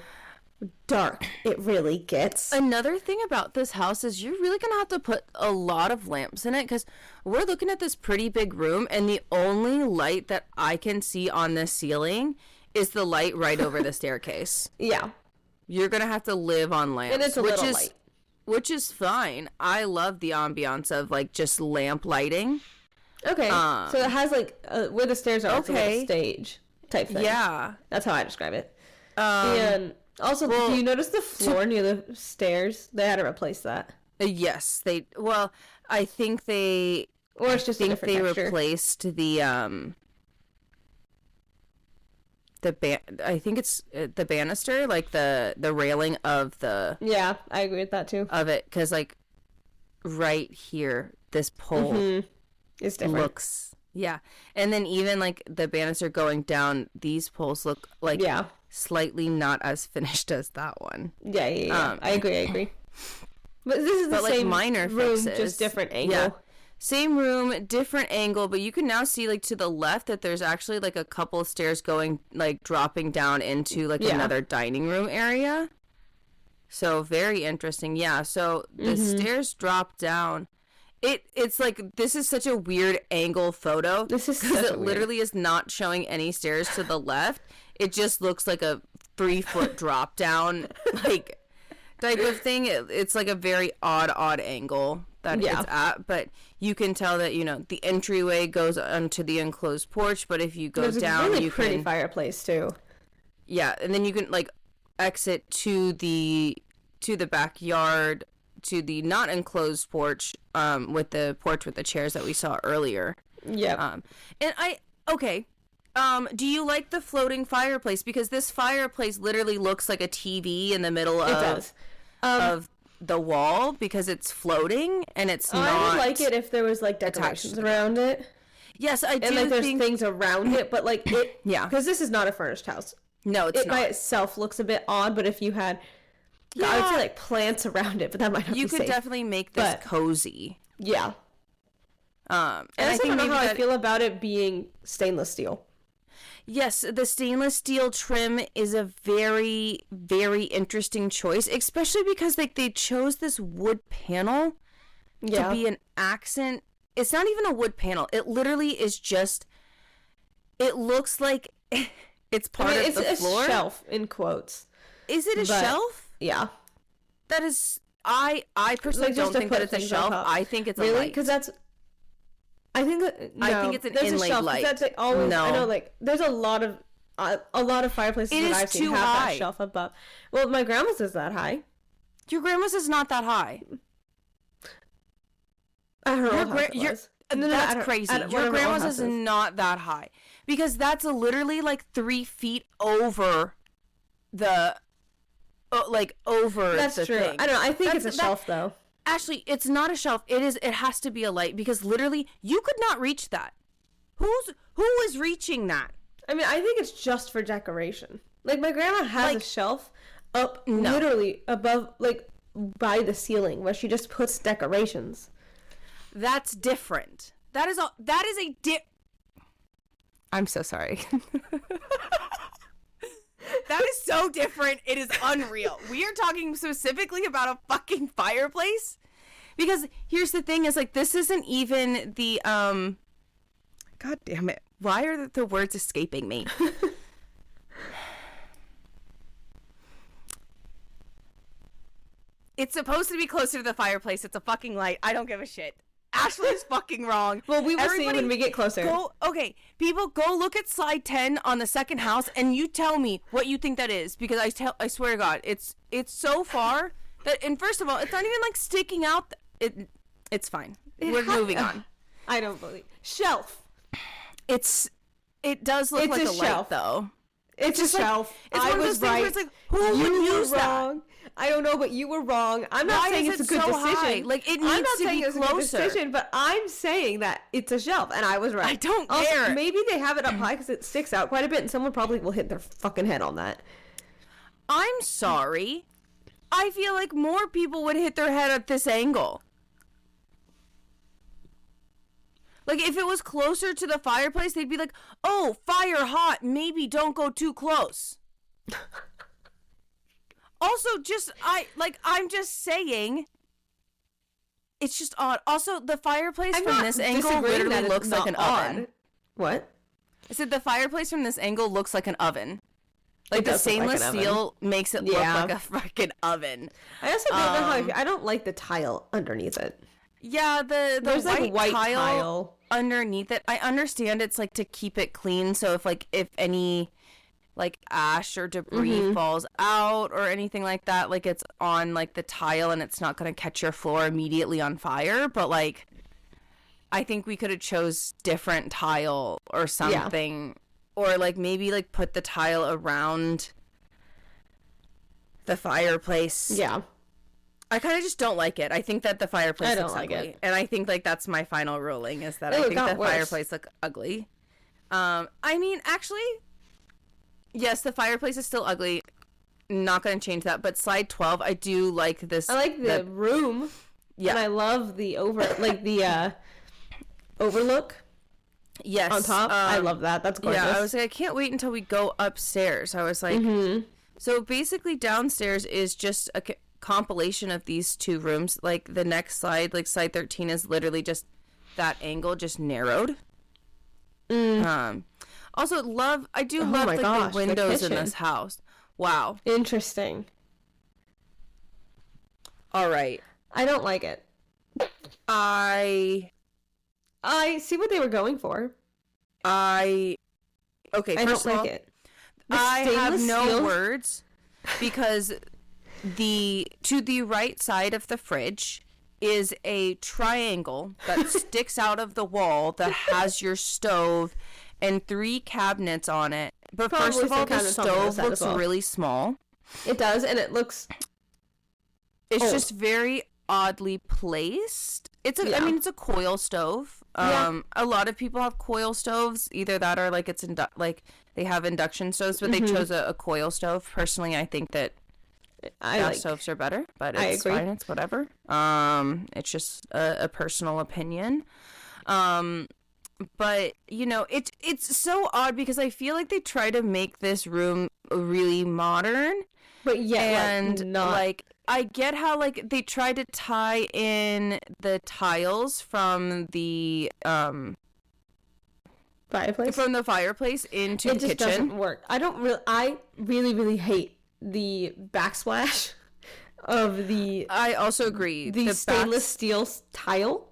dark it really gets. Another thing about this house is you're really gonna have to put a lot of lamps in it because we're looking at this pretty big room and the only light that I can see on the ceiling is the light right over the staircase. Yeah, you're gonna have to live on lamps, and it's a little light, which is fine. I love the ambiance of like just lamp lighting. Okay, so it has like where the stairs are, it's like a stage type thing. Yeah, that's how I describe it. And also, do you notice the floor near the stairs? They had to replace that. Yes, they. Well, I think they. Or it's just a different texture. Replaced the I think it's the banister, like the railing of the. Yeah, I agree with that too. Of it, because like right here, this pole is different. Looks and then even like the banister going down, these poles look like slightly not as finished as that one. Yeah. I agree. But this is the same minor room, fixes. just different angle. Yeah. Same room, different angle, but you can now see like to the left that there's actually like a couple of stairs going like dropping down into like another dining room area. So very interesting. Yeah. So the stairs drop down. It's like this is such a weird angle photo. This is because it literally is not showing any stairs to the left. It just looks like a 3-foot drop down like type of thing. It's like a very odd angle that it's at, but you can tell that the entryway goes onto the enclosed porch. But if you go down, a really pretty fireplace too. Yeah, and then you can like exit to the backyard, to the not enclosed porch, with the porch with the chairs that we saw earlier. Yeah. Do you like the floating fireplace? Because this fireplace literally looks like a TV in the middle of the wall because it's floating and it's not. I would like it if there was like decorations around it. Yes, I do. And like there's things around it, but like it. Yeah. Because this is not a furnished house. No, it's not. It by itself looks a bit odd, but if you had. Yeah. I would say like plants around it, but that might not be safe. You could definitely make this cozy. Yeah. And I think maybe how I feel about it being stainless steel. Yes, the stainless steel trim is a very, very interesting choice, especially because like they chose this wood panel to be an accent. It's not even a wood panel. It literally is just. It looks like it's part of the floor. It's a shelf in quotes. Is it a shelf? Yeah. That is. I personally don't think that it's a shelf. I think it's a light. Because that's. I think that no, I think it's an inlaid light. That's like always. No. I know, like there's a lot of fireplaces that I've seen have that shelf above. Well, my grandma's is that high. Your grandma's is not that high. At her old house it was. That's crazy. Your grandma's is not that high because that's literally like 3 feet over the. Over that's the true. thing. I don't know. I think it's a shelf though. Ashley, it's not a shelf. It has to be a light because literally you could not reach that. Who is reaching that? I mean, I think it's just for decoration. Like my grandma has a shelf up literally above, like by the ceiling, where she just puts decorations. That's different. That is a I'm so sorry. That is so different. It is unreal. We are talking specifically about a fucking fireplace. Because here's the thing is like this isn't even the God damn it. Why are the words escaping me? It's supposed to be closer to the fireplace. It's a fucking light. I don't give a shit. Ashley's fucking wrong. Well, we will see when we get closer. People, go look at slide 10 on the second house, and you tell me what you think that is, because I swear to God, it's so far that, and first of all, it's not even like sticking out. It's fine. We're moving on. I don't believe shelf. It does look like a light, though. It's a shelf. It's one of those things where it's like, who would use that? I don't know, but you were wrong. I'm not saying it's a good decision. Like, it needs to be closer. I'm not saying it's a good decision, but I'm saying that it's a shelf, and I was right. I don't care. Also, maybe they have it up high because it sticks out quite a bit, and someone probably will hit their fucking head on that. I'm sorry. I feel like more people would hit their head at this angle. Like, if it was closer to the fireplace, they'd be like, oh, fire hot, maybe don't go too close. Also, I'm just saying, it's just odd. Also, the fireplace from this angle literally looks like an oven. What? I said the fireplace from this angle looks like an oven. Like, the stainless steel makes it look like a fucking oven. I also don't know how I don't like the tile underneath it. Yeah, there's white tile underneath it. I understand it's like to keep it clean, so if any like ash or debris falls out or anything like that, like it's on like the tile and it's not going to catch your floor immediately on fire. But like, I think we could have chose different tile or something, or like maybe like put the tile around the fireplace. Yeah. I kind of just don't like it. I think that the fireplace looks ugly. And I think like that's my final ruling, is that I think the fireplace looks ugly. I mean, actually, yes, the fireplace is still ugly. Not going to change that. But slide 12, I do like this. I like the room. Yeah. And I love the overlook. Yes. On top. I love that. That's gorgeous. Yeah, I was like, I can't wait until we go upstairs. I was like, so basically downstairs is just a compilation of these two rooms. Like the next slide, like slide 13, is literally just that angle just narrowed. Also I do love like the windows in this house. Wow. Interesting. All right. I don't like it. I see what they were going for. Okay, I don't like it. I have no words, because to the right side of the fridge is a triangle that sticks out of the wall that has your stove and 3 cabinets on it. But first of all, the stove looks really small. It does, and it looks... It's just very oddly placed. I mean, it's a coil stove. A lot of people have coil stoves, either that or like it's they have induction stoves, but they chose a coil stove. Personally, I think that gas stoves are better, but it's fine. It's whatever. It's just a personal opinion. But you know, it's so odd because I feel like they try to make this room really modern, but not like. I get how like they try to tie in the tiles from the fireplace into the kitchen. It just doesn't work. I really hate the backsplash of the... I also agree. The stainless steel tile.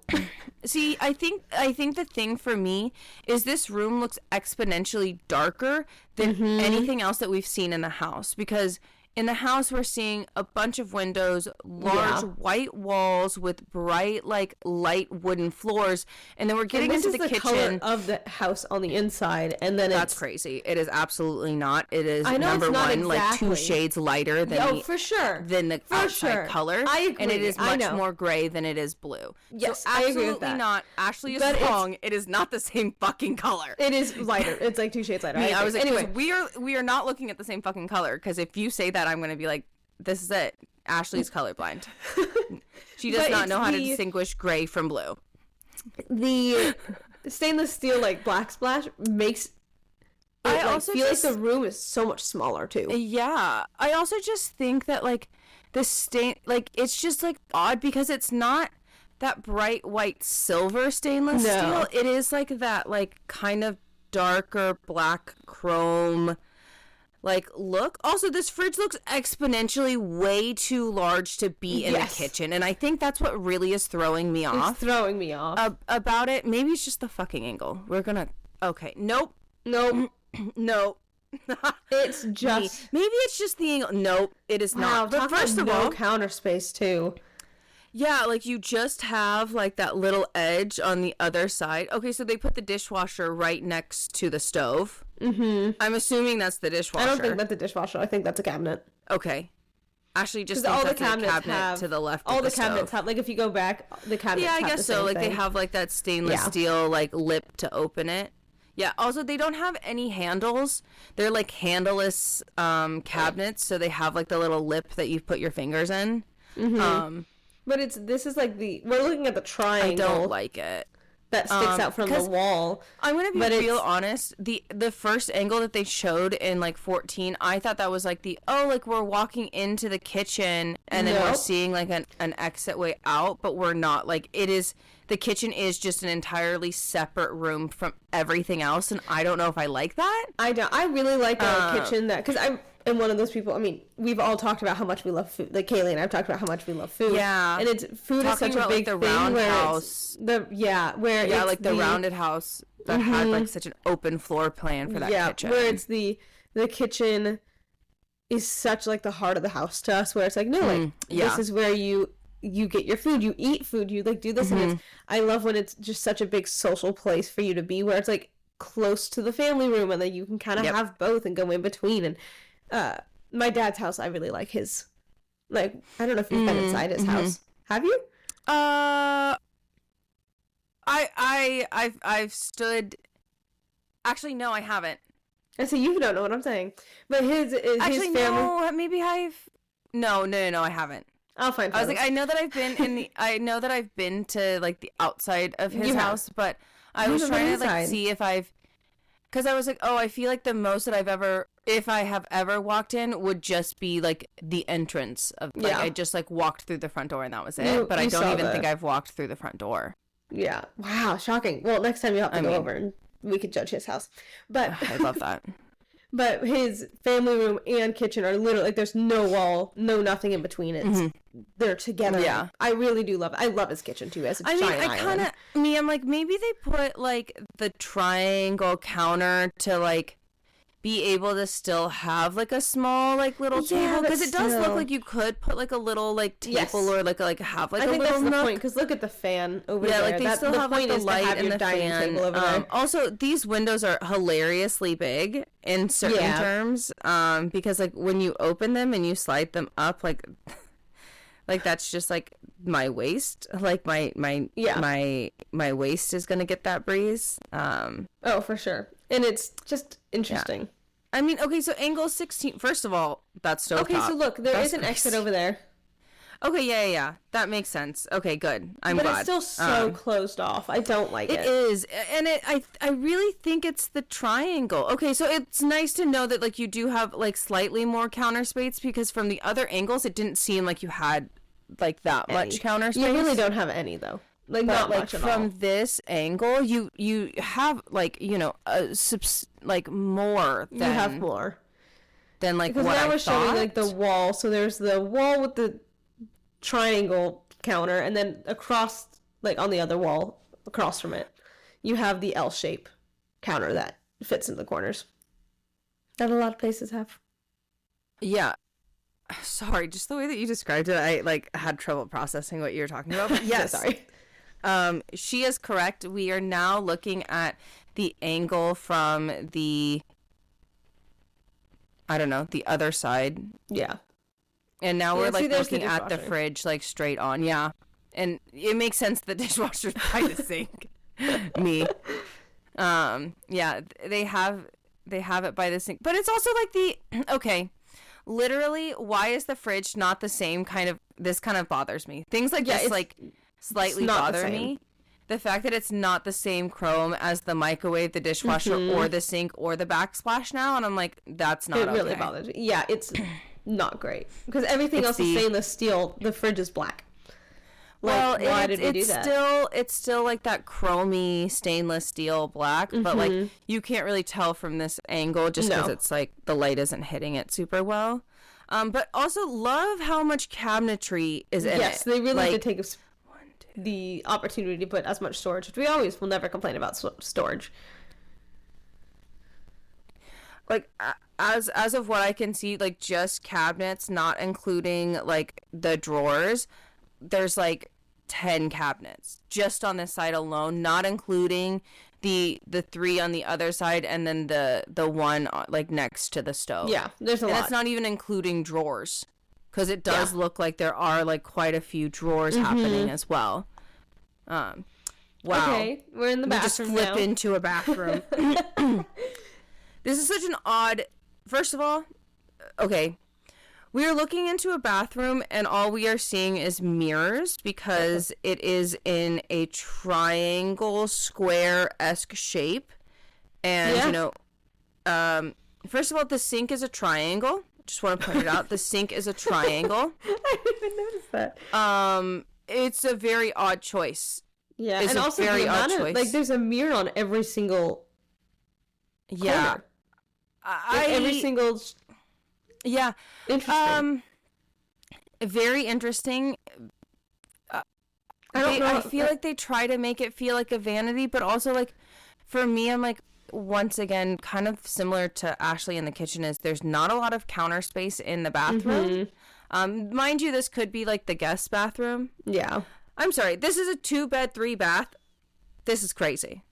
See, I think the thing for me is this room looks exponentially darker than anything else that we've seen in the house, because in the house, we're seeing a bunch of windows, large white walls with bright, like, light wooden floors, and then we're getting into the kitchen. Color of the house on the inside, and then that's crazy. It is absolutely not. It is number one, like 2 shades lighter than for sure than the outside color. I agree, and it is much more gray than it is blue. Yes, so I agree with that. Not. Ashley is wrong. It is not the same fucking color. It is lighter. It's like 2 shades lighter. I was like, anyway, we are not looking at the same fucking color, because if you say that, I'm going to be like, this is it. Ashley's colorblind. She does not know how to distinguish gray from blue. The stainless steel, like, black splash makes it, I also feel like the room is so much smaller, too. Yeah. I also just think that, like, the stain, like, it's just, like, odd because it's not that bright white silver stainless steel. It is, like, that, like, kind of darker black chrome, like look. Also, this fridge looks exponentially way too large to be in the kitchen, and I think that's what really is throwing me off. It's throwing me off about it. Maybe it's just the fucking angle. We're gonna. Okay. Nope. Nope. It's just maybe it's just the angle. Nope. It is not. But first of all, counter space too. Yeah, like you just have like that little edge on the other side. Okay, so they put the dishwasher right next to the stove. Mm-hmm. I'm assuming that's the dishwasher. I don't think that's the dishwasher. I think that's a cabinet. Okay. Ashley just thinks that's a cabinet to the left of the stove. All the cabinets have, like if you go back, the cabinets have I guess so. Like they have like that stainless steel like lip to open it. Yeah, also they don't have any handles. They're like handleless cabinets, so they have like the little lip that you put your fingers in. Mm-hmm. But this is like we're looking at the triangle. I don't like it. That sticks out from the wall. I'm gonna be real honest. The first angle that they showed in like 14, I thought that was like like we're walking into the kitchen and then we're seeing like an exit way out, but we're not. Like the kitchen is just an entirely separate room from everything else, and I don't know if I like that. I really like a kitchen because I'm one of those people. I mean, we've all talked about how much we love food. Like Kaylee and I've talked about how much we love food. Yeah, and food is such a big the thing. Roundhouse. The rounded house that had like such an open floor plan for that kitchen. Where it's the kitchen is such like the heart of the house to us. Where it's like this is where you get your food, you eat food, you like do this, and I love when it's just such a big social place for you to be, where it's like close to the family room, and then you can kind of have both and go in between. And my dad's house, I really like his. Like, I don't know if you've been inside his house. Have you? I've stood. Actually, no, I haven't. I see you don't know what I'm saying, but his family. No, maybe No, I haven't. I'll find photos. I was like, I know that I've been to like the outside of his house, but I was trying to like see if because I was like, I feel like the most that if I have ever walked in would just be like the entrance of like I just like walked through the front door and that was it. But I don't even think I've walked through the front door. Yeah. Wow. Shocking. Well, next time you have to go over and we could judge his house. But I love that. But his family room and kitchen are literally like there's no wall, no nothing in between. It's they're together. Yeah, I really do love it. I love his kitchen too. As a giant island. I'm like maybe they put like the triangle counter to like be able to still have like a small like little table because it does look like you could put like a little like table or like have like a little that's the nook. Point because look at the fan over there. Like they still have like the light and the fan. Over there. Also, these windows are hilariously big in certain terms because like when you open them and you slide them up like that's just like my waist, like my waist is gonna get that breeze. Oh, for sure. And it's just interesting. Yeah. I mean, okay, so angle 16. First of all, that's stovetop. Okay, so look, there is an exit over there. Okay, yeah. That makes sense. Okay, good. I'm glad. But it's still so closed off. I don't like it. It is. And I really think it's the triangle. Okay, so it's nice to know that like you do have like slightly more counter space because from the other angles, it didn't seem like you had like that much counter space. You really don't have any though. Like but, not like, much at from all. This angle, you have like like more than you have more than like because what now I we're thought. showing like the wall. So there's the wall with the triangle counter, and then across like on the other wall across from it, you have the L shape counter that fits in the corners. That a lot of places have. Yeah. Sorry, just the way that you described it, I like had trouble processing what you were talking about. But yes, so sorry. She is correct. We are now looking at the angle from the, I don't know, the other side. Yeah. And now we're like looking at the fridge like straight on. Yeah. And it makes sense the dishwasher's by the sink. Me. Yeah, they have it by the sink. But it's also like okay. Literally, why is the fridge not the same kind of, this kind of bothers me. Things like this like slightly bother me. The fact that it's not the same chrome as the microwave, the dishwasher, or the sink, or the backsplash now, and I'm like, that's not okay. It really bothers me. Yeah, it's not great. Because everything else is stainless steel, the fridge is black. Like, why did we do that? It's still like that chromy stainless steel black, but like you can't really tell from this angle just because it's like the light isn't hitting it super well. But also love how much cabinetry is in it. Yes, they really did take the opportunity to put as much storage, which we always will never complain about storage. Like as of what I can see, like just cabinets, not including like the drawers, there's like 10 cabinets just on this side alone, not including the 3 on the other side and then the one like next to the stove. Yeah, there's a lot. And it's not even including drawers, because it does look like there are like quite a few drawers happening as well. Wow. Okay, we're in the bathroom now. Just flip into a bathroom. This is such an odd... First of all, okay, we are looking into a bathroom and all we are seeing is mirrors because it is in a triangle square-esque shape. And, you know, first of all, the sink is a triangle. Just want to point it out. The sink is a triangle. I didn't even notice that. It's a very odd choice. Yeah, it's and also very the odd amount choice. of, like, there's a mirror on every single corner. Every single... Yeah. Interesting. Very interesting. I feel like they try to make it feel like a vanity, but also, like, for me, I'm like, once again, kind of similar to Ashley in the kitchen, is there's not a lot of counter space in the bathroom. Mind you, this could be, like, the guest bathroom. Yeah. I'm sorry. This is a 2-bed, 3-bath. This is crazy.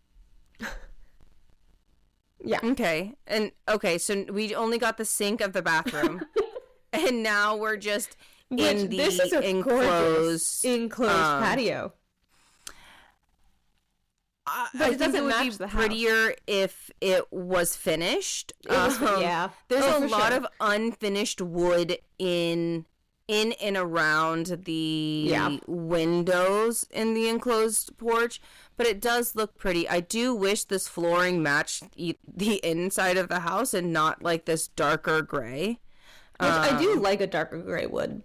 Yeah. Okay. So we only got the sink of the bathroom. And now we're just in the enclosed patio. But it doesn't match the house. Prettier if it was finished. Yeah. There's a lot of unfinished wood in and around the windows in the enclosed porch, but it does look pretty. I do wish this flooring matched the inside of the house and not like this darker gray. Which I do like a darker gray wood.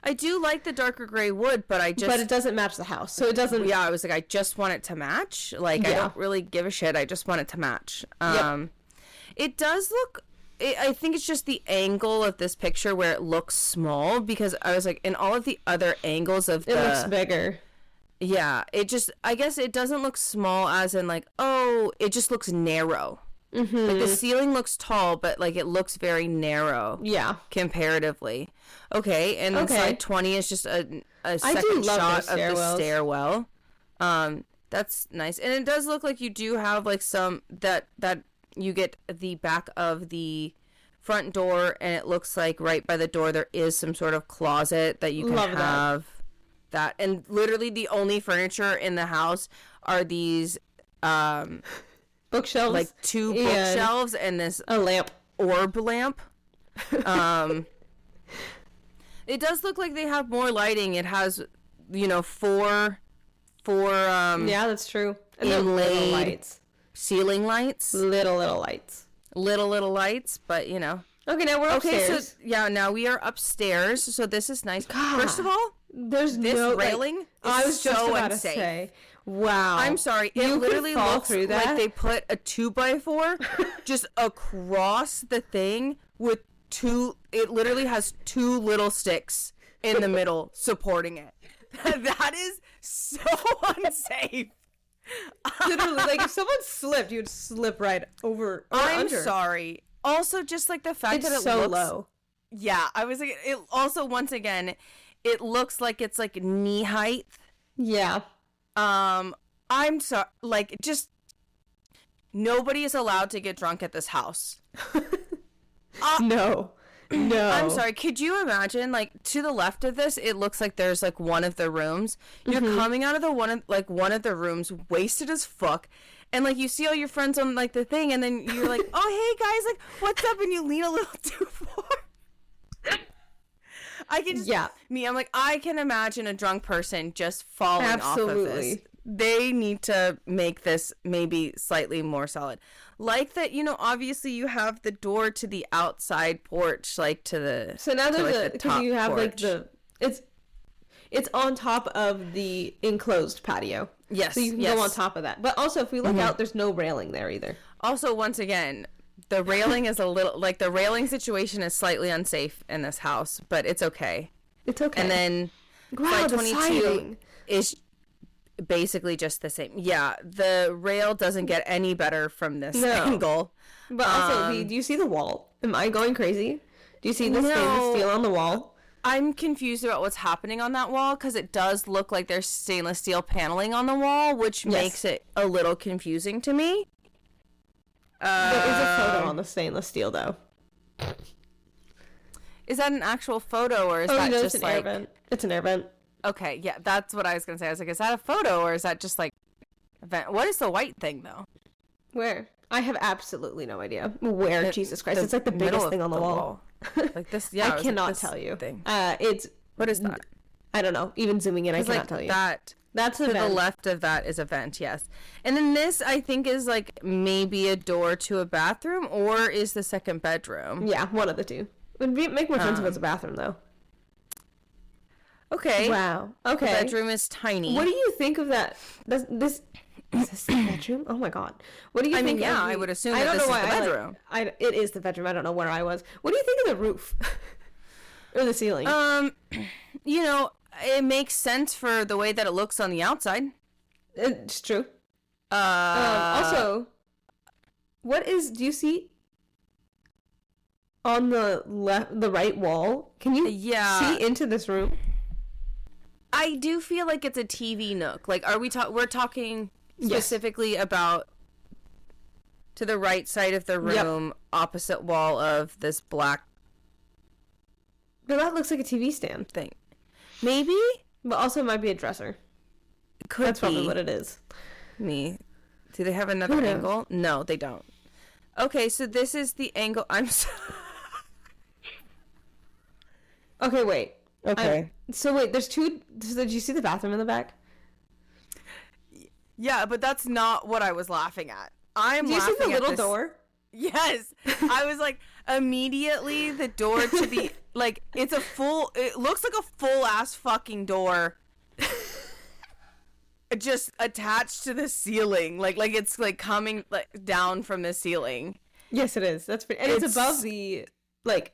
I do like the darker gray wood, but But it doesn't match the house, so it doesn't... Yeah, I was like, I just want it to match. Like, I don't really give a shit. I just want it to match. It does look... I think it's just the angle of this picture where it looks small, because I was like, in all of the other angles of it looks bigger. Yeah, it just... I guess it doesn't look small as in, like, it just looks narrow. Like, the ceiling looks tall, but, like, it looks very narrow. Yeah. Comparatively. Okay, and then slide 20 is just a second shot of the stairwell. That's nice. And it does look like you do have, like, some... That you get the back of the front door, and it looks like right by the door there is some sort of closet that you can have. That. And literally the only furniture in the house are these... bookshelves, like 2 bookshelves and this orb lamp. It does look like they have more lighting. It has, 4 yeah, that's true. And inlaid lights, ceiling lights, little lights, little lights. But Okay, now we're upstairs. Okay, so now we are upstairs. So this is nice. God, first of all, there's this no railing. I was just about to unsafe. say. Wow. I'm sorry. It literally looks like they put a 2x4 just across the thing with it literally has 2 little sticks in the middle supporting it. That is so unsafe. Literally, like, if someone slipped, you'd slip right over I'm under. Sorry. Also, just like the fact that it so looks low. Yeah, I was like, it also, once again, it looks like it's like knee height. Yeah. I'm sorry, like, just nobody is allowed to get drunk at this house. No. I'm sorry. Could you imagine, like, to the left of this, it looks like there's like one of the rooms. You're coming out of one of the rooms, wasted as fuck, and like you see all your friends on like the thing, and then you're like, oh hey guys, like, what's up? And you lean a little too far. I can just, I'm like, I can imagine a drunk person just falling off of this. They need to make this maybe slightly more solid. Like that, obviously you have the door to the outside porch, like to the... So now there's because you have porch. Like it's it's on top of the enclosed patio. Yes. So you can go on top of that. But also, if we look out, there's no railing there either. Also, once again, the railing is a little, like, the railing situation is slightly unsafe in this house, but it's okay. It's okay. And then wow, Flight 22 is basically just the same. Yeah, the rail doesn't get any better from this angle. But also, do you see the wall? Am I going crazy? Do you see the stainless steel on the wall? I'm confused about what's happening on that wall because it does look like there's stainless steel paneling on the wall, which makes it a little confusing to me. There is a photo on the stainless steel, though. Is that an actual photo, or is that just an air vent? It's an air vent. Okay, yeah, that's what I was gonna say. I was like, is that a photo, or is that just like a vent? What is the white thing, though? Where? I have absolutely no idea. Where? Jesus Christ! It's like the biggest thing on the wall. Like this. Yeah, I cannot tell you. It's what is that? I don't know. Even zooming in, I cannot tell you. That's a to vent. the left of that is a vent, yes. And then this, I think, is like maybe a door to a bathroom, or is the second bedroom. Yeah, one of the two. It would make more sense if it's a bathroom, though. Okay. Wow. Okay. The bedroom is tiny. What do you think of that? Is this the bedroom? Oh my god. What do you think? I mean, yeah, I would assume that this is the bedroom. It is the bedroom. I don't know where I was. What do you think of the roof? Or the ceiling? You know, it makes sense for the way that it looks on the outside. It's true. Also, do you see on the right wall? Can you see into this room? I do feel like it's a TV nook. Like, we're talking specifically about to the right side of the room, opposite wall of this black. But that looks like a TV stand thing. Maybe? But also it might be a dresser. That's probably what it is. Do they have another angle? No, they don't. Okay, so this is the angle. Okay, wait. Okay. So wait, there's two. So did you see the bathroom in the back? Yeah, but that's not what I was laughing at. Do you see the little door? Yes. I was like, immediately the door to the, like, it looks like a full ass fucking door. Just attached to the ceiling. Like it's like coming like down from the ceiling. Yes, it is. That's pretty, and it's above the, like,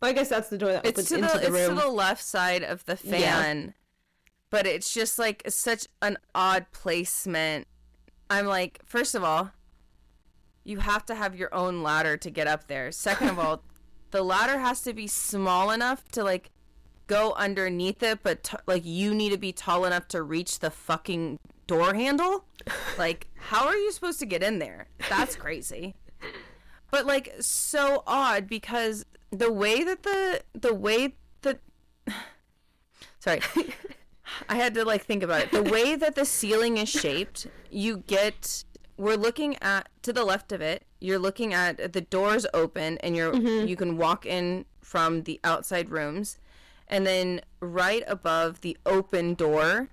well, I guess that's the door that opens into the room. It's to the left side of the fan, but it's just like such an odd placement. I'm like, first of all, you have to have your own ladder to get up there. Second of all, the ladder has to be small enough to like go underneath it, but like you need to be tall enough to reach the fucking door handle. Like, how are you supposed to get in there? That's crazy. But like so odd because the way that sorry, I had to like think about it. The way that the ceiling is shaped, we're looking at, to the left of it, you're looking at the doors open and you can walk in from the outside rooms, and then right above the open door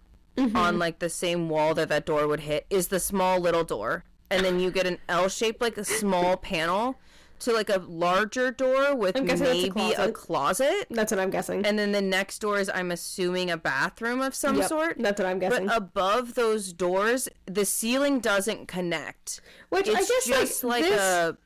on like the same wall that door would hit is the small little door, and then you get an L shape, like a small panel to like a larger door with maybe a closet. That's what I'm guessing. And then the next door is, I'm assuming, a bathroom of some sort. That's what I'm guessing. But above those doors, the ceiling doesn't connect. Which I guess just like this, a.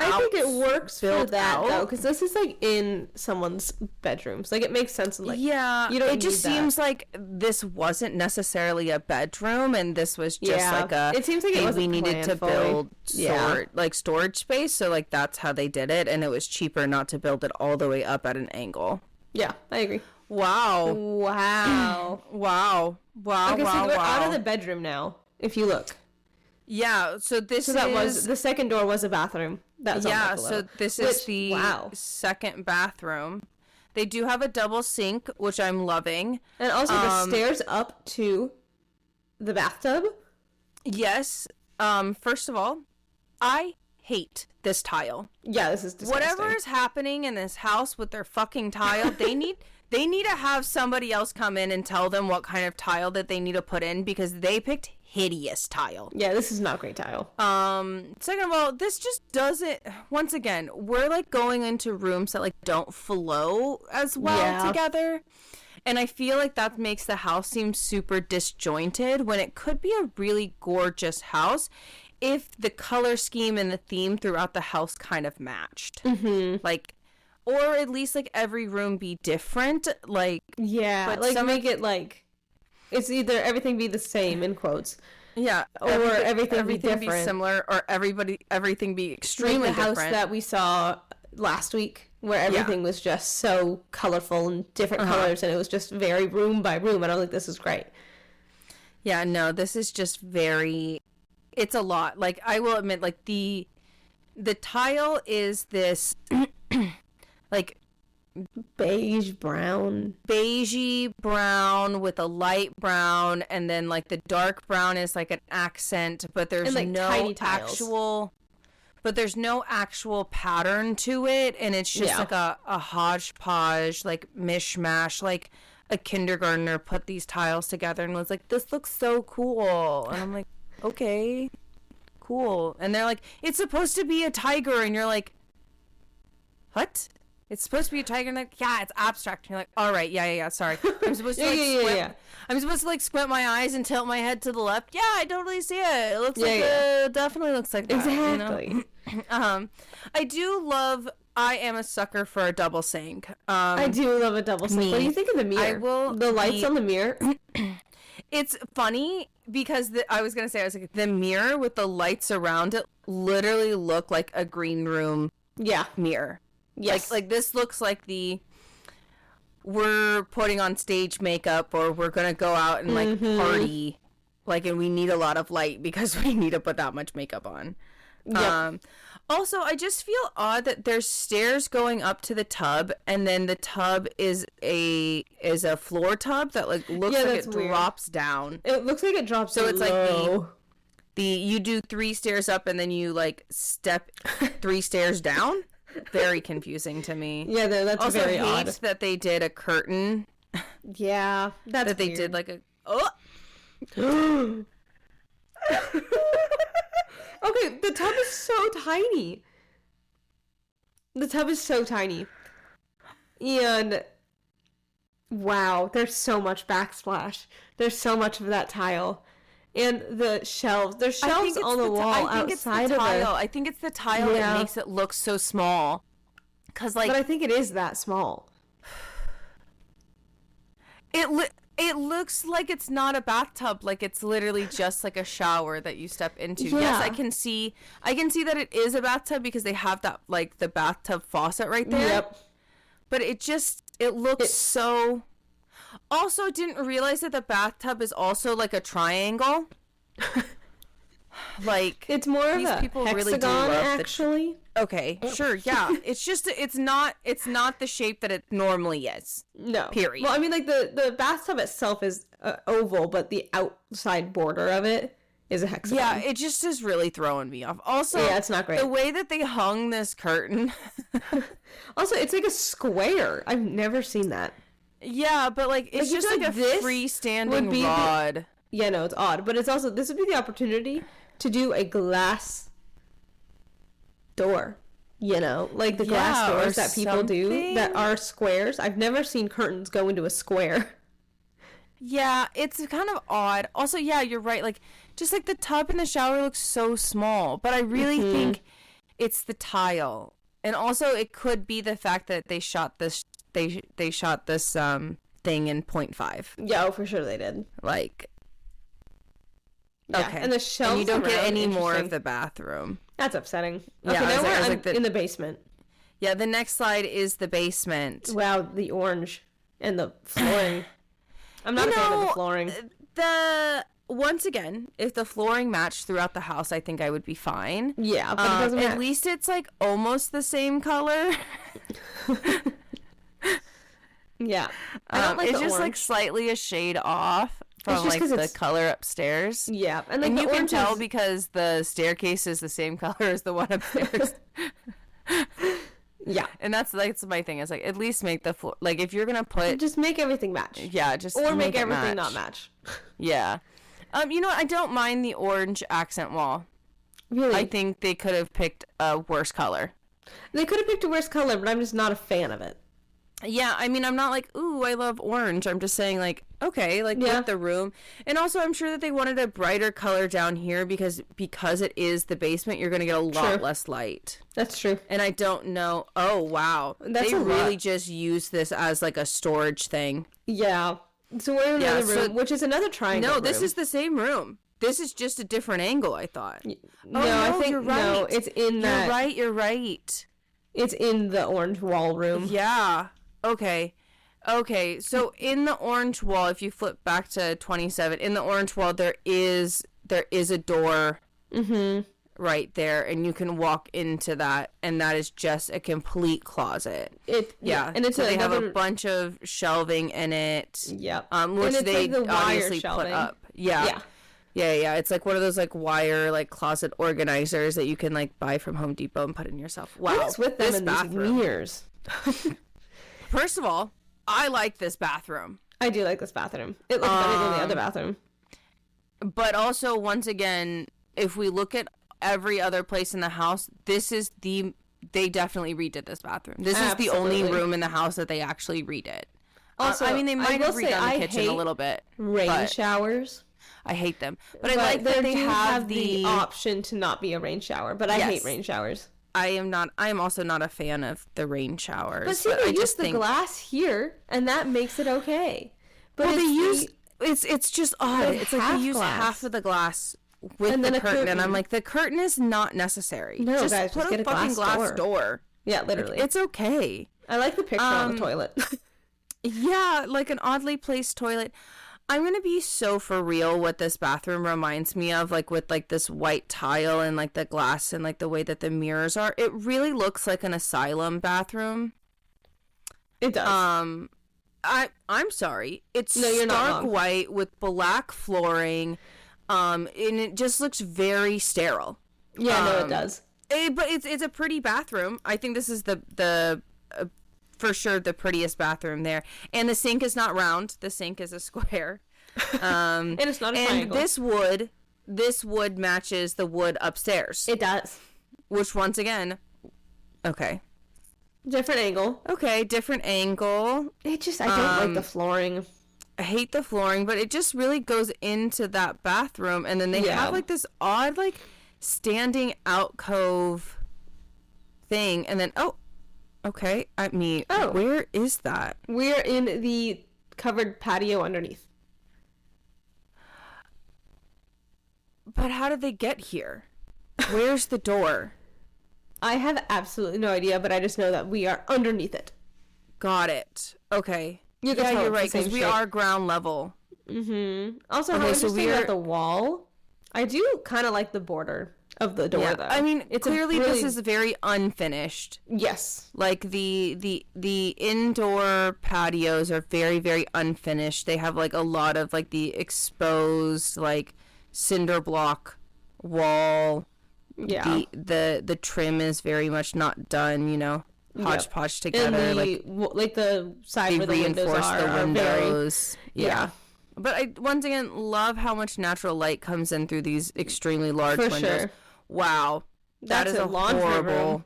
I think it works for that though, because this is like in someone's bedrooms. Like it makes sense. Like, yeah, you don't. It just seems like this wasn't necessarily a bedroom, and this was just like a. It seems like it wasn't we needed to build storage space, so like that's how they did it, and it was cheaper not to build it all the way up at an angle. Yeah, I agree. Wow. Wow. Wow. Wow. Okay, wow. So we're out of the bedroom now. If you look. Yeah. So that was the second door was a bathroom. That's so this is the second bathroom. They do have a double sink, which I'm loving. And also the stairs up to the bathtub. Yes. First of all, I hate this tile. Yeah, this is disgusting. Whatever is happening in this house with their fucking tile, they need to have somebody else come in and tell them what kind of tile that they need to put in, because they picked hideous tile. Yeah, this is not great tile. Second of all, this just doesn't, once again, we're like going into rooms that like don't flow as well together. And I feel like that makes the house seem super disjointed when it could be a really gorgeous house if the color scheme and the theme throughout the house kind of matched. Like, or at least like every room be different. Like, yeah, but like make it like it's either everything be the same in quotes. Yeah, or everything be different, be similar, or everything be extremely like the different. house that we saw last week, where everything was just so colorful and different colors, and it was just very room by room. And I was like, this is great. Yeah, no, this is just very. It's a lot. Like, I will admit, like the tile is this, like, beigey brown with a light brown, and then like the dark brown is like an accent, but there's like no actual pattern to it, and it's just like a hodgepodge, like mishmash, like a kindergartner put these tiles together and was like, this looks so cool. And I'm like, okay, cool. And they're like, it's supposed to be a tiger, and you're like, what? It's supposed to be a tiger, and like, yeah, it's abstract. And you're like, all right, yeah, sorry. I'm supposed to squint. I'm supposed to like squint my eyes and tilt my head to the left. Yeah, I totally see it. It looks definitely looks like that. Exactly. You know? I do love. I am a sucker for a double sink. I do love a double sink. What do you think of the mirror? The lights on the mirror. It's funny because I was like, the mirror with the lights around it literally look like a green room. Mirror. Yes. Like this looks like we're putting on stage makeup, or we're gonna go out and like party, like, and we need a lot of light because we need to put that much makeup on. Also, I just feel odd that there's stairs going up to the tub, and then the tub is a floor tub that like looks like it drops down. It looks like it drops. So it's low. like you do 3 stairs up, and then you like step 3 stairs down. Very confusing to me. Yeah, that's also very odd. Also, that they did a curtain. Yeah, that's that they weird. did like a. Okay, the tub is so tiny. And wow, there's so much backsplash. There's so much of that tile. And the shelves. There's shelves on the wall outside of it. I think it's the tile that makes it look so small. But I think it is that small. It looks like it's not a bathtub. Like it's literally just like a shower that you step into. Yeah. Yes, I can see that it is a bathtub because they have that like the bathtub faucet right there. Yep. But it looks so. Also, didn't realize that the bathtub is also like a triangle. Like it's more of a people hexagon, really do love actually. Okay, sure, yeah. It's just it's not the shape that it normally is. No. Period. Well, I mean, like the bathtub itself is oval, but the outside border of it is a hexagon. Yeah, it just is really throwing me off. Also, yeah, it's not great. The way that they hung this curtain. Also, it's like a square. I've never seen that. Yeah, but like it's just like a freestanding rod. Yeah, no, it's odd, but it's also this would be the opportunity to do a glass door. You know, like the glass doors that people do that are squares. I've never seen curtains go into a square. Yeah, it's kind of odd. Also, yeah, you're right. Like, just like the tub in the shower looks so small, but I really think it's the tile, and also it could be the fact that they shot this. They shot this thing in 0.5. Yeah, for sure they did. Like, yeah. Okay, and the shelves. And you don't get any more of the bathroom. That's upsetting. Okay, now we're in the basement. Yeah, the next slide is the basement. Wow, the orange and the flooring. I'm not a fan of the flooring. Once again, if the flooring matched throughout the house, I think I would be fine. Yeah, but it doesn't at least it's like almost the same color. Yeah, I don't like it's the just orange. Like slightly a shade off from like the color upstairs. Yeah, and you can tell because the staircase is the same color as the one upstairs. Yeah, and that's my thing. Is like at least make the floor like if you're gonna put just make everything match. Yeah, just or make everything not match. Yeah, you know what? I don't mind the orange accent wall. Really, I think they could have picked a worse color. They could have picked a worse color, but I'm just not a fan of it. Yeah, I mean, I'm not like, ooh, I love orange. I'm just saying, like, okay, like, with the room. And also, I'm sure that they wanted a brighter color down here because it is the basement, you're going to get a lot less light. That's true. And I don't know. Oh, wow. They really just use this as, like, a storage thing. Yeah. So we're in another room, which is another triangle room. This is the same room. This is just a different angle, I thought. No, I think, you're right. No, it's in that. You're right. It's in the orange wall room. Yeah. Okay, so in the orange wall, if you flip back to 27, in the orange wall, there is a door right there, and you can walk into that, and that is just a complete closet. And it's they have a bunch of shelving in it. Yeah. Which they like obviously put up. Yeah. It's like one of those like wire like closet organizers that you can like buy from Home Depot and put in yourself. Wow. What is with them in these mirrors? First of all, I like this bathroom. I do like this bathroom. It looks better than the other bathroom. But also, once again, if we look at every other place in the house, they definitely redid this bathroom. This is the only room in the house that they actually redid. Also, I mean, they might have redone the kitchen a little bit. Rain showers. I hate them. But I like that they have the option to not be a rain shower, but I hate rain showers. I am also not a fan of the rain showers. But see, they use the glass here, and that makes it okay. But it's just odd. It's like they use half of the glass with the curtain, and I'm like, the curtain is not necessary. No, just guys, put just get a fucking glass door. Yeah, literally. Like, it's okay. I like the picture on the toilet. Yeah, like an oddly placed toilet. I'm gonna be so for real what this bathroom reminds me of, like with like this white tile and like the glass and like the way that the mirrors are. It really looks like an asylum bathroom. It does. I'm sorry. It's stark white with black flooring, and it just looks very sterile. Yeah, no, it does. But it's a pretty bathroom. I think this is the for sure the prettiest bathroom there. And the sink is not round. The sink is a square. And it's not a triangle. And this wood matches the wood upstairs. It does. Which once again, okay. Different angle. Okay, different angle. I don't like the flooring. I hate the flooring, but it just really goes into that bathroom. And then they have like this odd like standing alcove thing. And then, okay. I mean, where is that? We're in the covered patio underneath. But how did they get here? Where's the door? I have absolutely no idea, but I just know that we are underneath it. Got it. Okay. You're right, because we are ground level. Mm-hmm. Also, how interesting about the wall. I do kind of like the border of the door, though. I mean, it's clearly this is very unfinished. Yes. Like the indoor patios are very, very unfinished. They have like a lot of like the exposed like cinder block wall. Yeah. The trim is very much not done, you know. Hodgepodge together. And like the side where the windows are windows. Very, yeah. But I once again love how much natural light comes in through these extremely large windows. Sure. Wow. That is a horrible.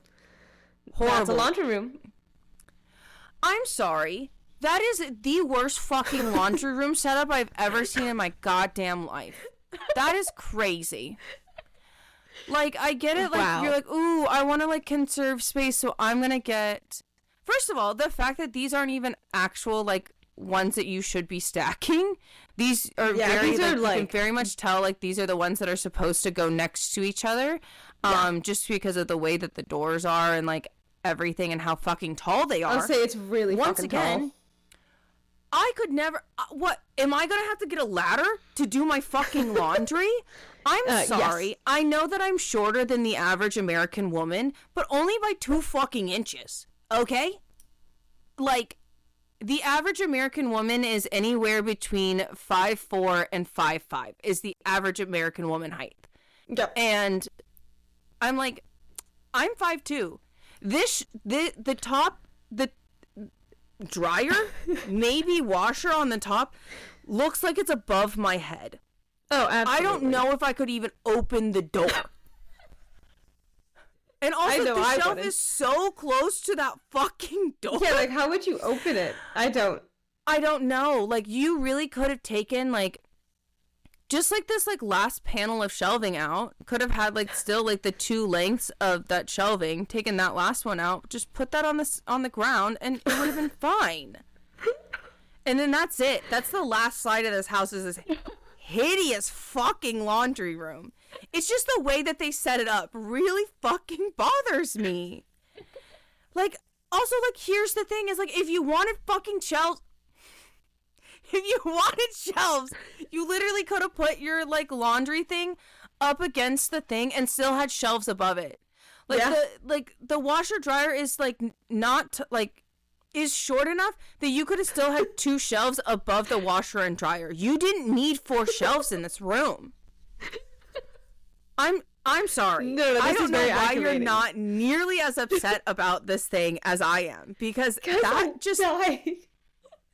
That's a laundry room. I'm sorry. That is the worst fucking laundry room setup I've ever seen in my goddamn life. That is crazy. Like, I get it, like, you're like, ooh, I want to, like, conserve space, so I'm gonna get... First of all, the fact that these aren't even actual, like, ones that you should be stacking, these are you can very much tell, like, these are the ones that are supposed to go next to each other, just because of the way that the doors are and, like, everything and how fucking tall they are. I'll say it's really fucking tall. I could never... what? Am I gonna have to get a ladder to do my fucking laundry? I'm sorry. Yes. I know that I'm shorter than the average American woman, but only by 2 fucking inches. Okay? Like, the average American woman is anywhere between 5'4" and 5'5" is the average American woman height. Yep. And I'm like, I'm 5'2". The top, the dryer, maybe washer on the top, looks like it's above my head. Oh, absolutely. I don't know if I could even open the door. And also, the shelf wouldn't. is so close to that fucking door. Yeah, like, how would you open it? I don't know. Like, you really could have taken, like, just, like, this, like, last panel of shelving out. Could have had, like, still, like, the 2 lengths of that shelving. Taken that last one out. Just put that on the ground, and it would have been fine. And then that's it. That's the last slide of this house, is this hideous fucking laundry room. It's just the way that they set it up really fucking bothers me. Like, also, like, here's the thing is, like, if you wanted fucking shelves, you literally could have put your, like, laundry thing up against the thing and still had shelves above it. Like, the washer dryer is, like, not, like, is short enough that you could have still had 2 shelves above the washer and dryer. You didn't need 4 shelves in this room. I'm sorry. No, I don't know why aggravating. you're not nearly as upset about this thing as I am, because that just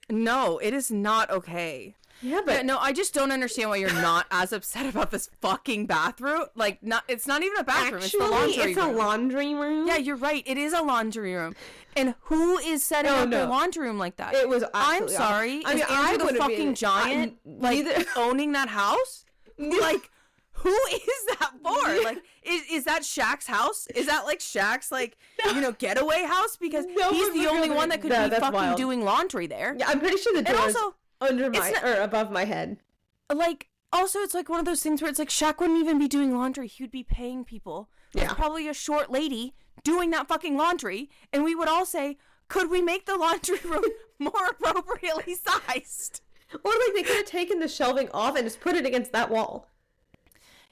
no, it is not okay. Yeah, but no, I just don't understand why you're not as upset about this fucking bathroom. Like, it's not even a bathroom. Actually, it's the laundry room. A laundry room. Yeah, you're right. It is a laundry room. And who is setting up their laundry room like that? It was. I'm sorry. I mean, I the fucking giant owning that house. Like, who is that for? Like, is that Shaq's house? Is that, like, Shaq's, like, getaway house? Because he's the only one that could be fucking doing laundry there. Yeah, I'm pretty sure the door is under my or above my head. Like, also, it's like one of those things where it's like Shaq wouldn't even be doing laundry. He would be paying people. There's probably a short lady doing that fucking laundry, and we would all say, could we make the laundry room more appropriately sized? Or, like, they could have taken the shelving off and just put it against that wall.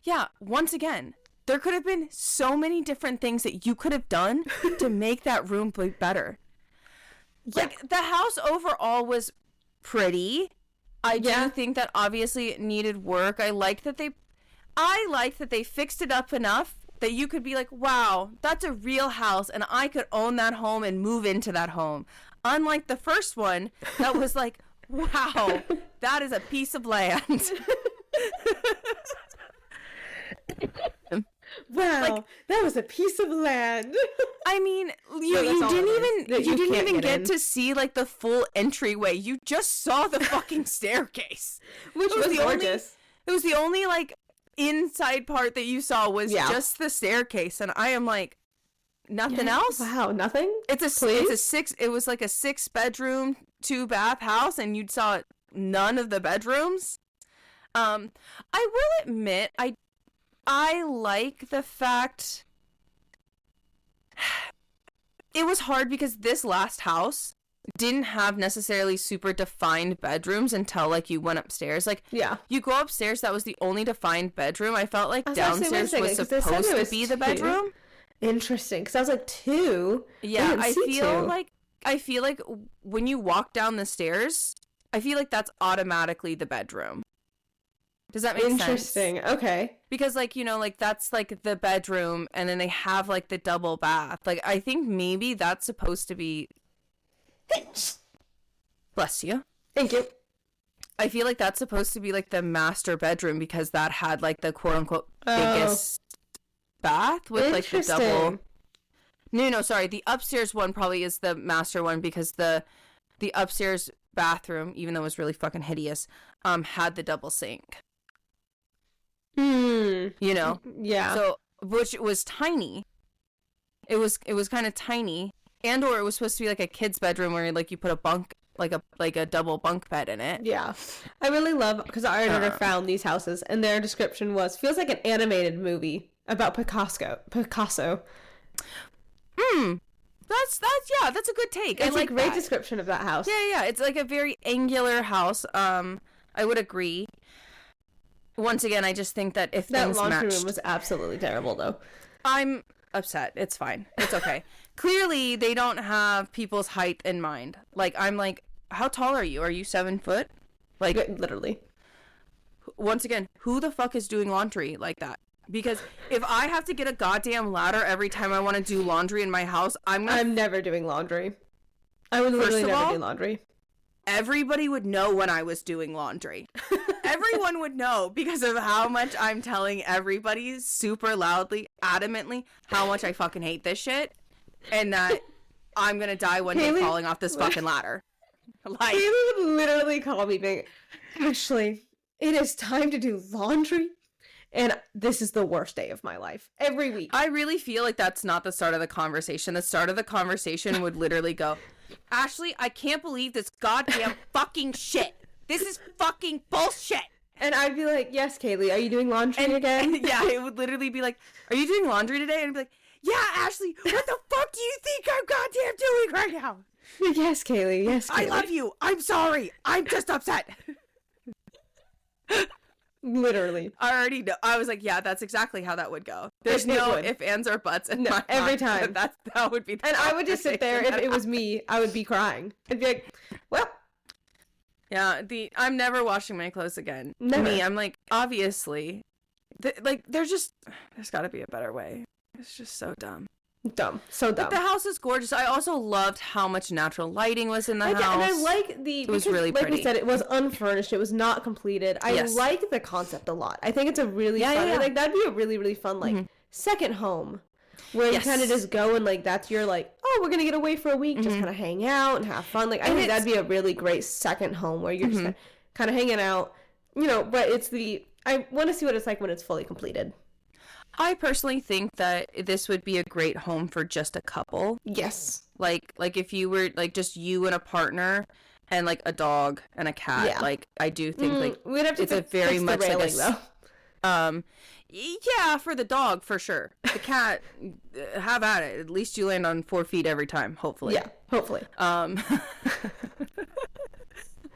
Yeah, once again, there could have been so many different things that you could have done to make that room be better. Yeah. Like, the house overall was pretty. I do think that obviously it needed work. I like that they fixed it up enough that you could be like, wow, that's a real house, and I could own that home and move into that home. Unlike the first one, that was like, wow, that is a piece of land. Wow, like, that was a piece of land. I mean, you didn't even get to see, like, the full entryway. You just saw the fucking staircase, which was gorgeous. It was the only, like, inside part that you saw was just the staircase, and I am like, nothing else. Wow, nothing. It was like a 6-bedroom, 2-bath house, and you saw none of the bedrooms. I will admit, I like the fact it was hard because this last house didn't have necessarily super defined bedrooms until, like, you went upstairs. Like, you go upstairs, that was the only defined bedroom. I felt like downstairs was supposed to be the bedroom. Interesting, because I was like 2. Yeah, I feel like when you walk down the stairs, I feel like that's automatically the bedroom. Does that make sense? Interesting. Okay. Because, like, like, that's, like, the bedroom, and then they have, like, the double bath. Like, I think maybe that's supposed to be... Bless you. Thank you. I feel like that's supposed to be, like, the master bedroom, because that had, like, the quote-unquote biggest bath with, like, the double... No, sorry. The upstairs one probably is the master one, because the upstairs bathroom, even though it was really fucking hideous, had the double sink. Yeah. So, which was tiny. It was kind of tiny, and or it was supposed to be like a kid's bedroom where, like, you put a bunk, like a double bunk bed in it. Yeah, I really love, because I already found these houses, and their description feels like an animated movie about Picasso. That's a good take. It's a great description of that house. Yeah. It's like a very angular house. I would agree. Once again, I just think that if that things laundry matched... room was absolutely terrible, though. I'm upset. It's fine. It's okay. Clearly, they don't have people's height in mind. Like, I'm like, how tall are you? Are you 7 foot? Like, literally. Once again, who the fuck is doing laundry like that? Because if I have to get a goddamn ladder every time I want to do laundry in my house, I'm never doing laundry. I would literally never do laundry. everybody would know when I was doing laundry. Everyone would know because of how much I'm telling everybody super loudly, adamantly, how much I fucking hate this shit. And that I'm going to die one day falling off this fucking ladder. Like, Kaylee would literally call me being, Ashley, it is time to do laundry. And this is the worst day of my life. Every week. I really feel like that's not the start of the conversation. The start of the conversation would literally go, Ashley, I can't believe this goddamn fucking shit. This is fucking bullshit. And I'd be like, yes, Kaylee, are you doing laundry again? Yeah, it would literally be like, are you doing laundry today? And I'd be like, yeah, Ashley, what the fuck do you think I'm goddamn doing right now? Yes, Kaylee, yes, Kaylee. I love you. I'm sorry. I'm just upset. Literally. I already know. I was like, yeah, that's exactly how that would go. There's no ifs, ands, or buts in my every mind. time. That would be the And I would just sit there. If it was me, I would be crying. I'd be like, well. Yeah, I'm never washing my clothes again. Never. Me, I'm like, obviously. There's got to be a better way. It's just so dumb. Dumb. So dumb. But the house is gorgeous. I also loved how much natural lighting was in the house. And I like it was really pretty. Like we said, it was unfurnished. It was not completed. I like the concept a lot. I think it's a really fun. Yeah. Like that'd be a really, really fun second home. Where you kind of just go and like that's your like, oh, we're gonna get away for a week, just kind of hang out and have fun. Like I think that'd be a really great second home where you're just kind of hanging out, But I want to see what it's like when it's fully completed. I personally think that this would be a great home for just a couple. Yes. Like if you were like just you and a partner and like a dog and a cat. Yeah. Like I do think like we'd have to it's a very much railing, like though. Yeah, for the dog for sure. The cat, have at it. At least you land on 4 feet every time. Hopefully. Yeah. Hopefully.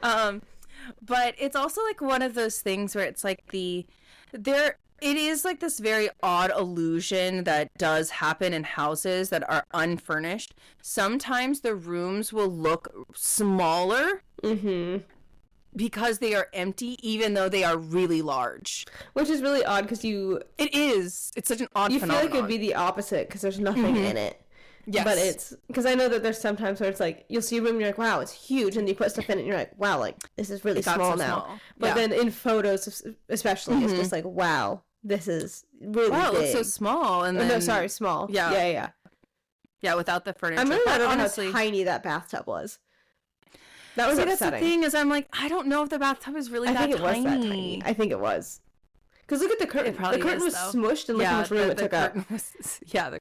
But it's also like one of those things where it's like it is like this very odd illusion that does happen in houses that are unfurnished. Sometimes the rooms will look smaller because they are empty, even though they are really large. Which is really odd because It is. It's such an odd phenomenon. You feel like it would be the opposite because there's nothing in it. Yes. But it's because I know that there's sometimes where it's like you'll see a room and you're like, wow, it's huge, and you put stuff in it and you're like, wow, like this is really small now. Small. But then in photos especially it's just like, wow, this is really big. It looks so small. And then no, sorry, small. Yeah, without the furniture. I'm really not honestly how tiny that bathtub was. That was upsetting. That's the thing is I'm like, I don't know if the bathtub is really that tiny. I think it was that tiny. I think it was. Because look at the curtain. The curtain was smushed and look how much room it took up. The curtain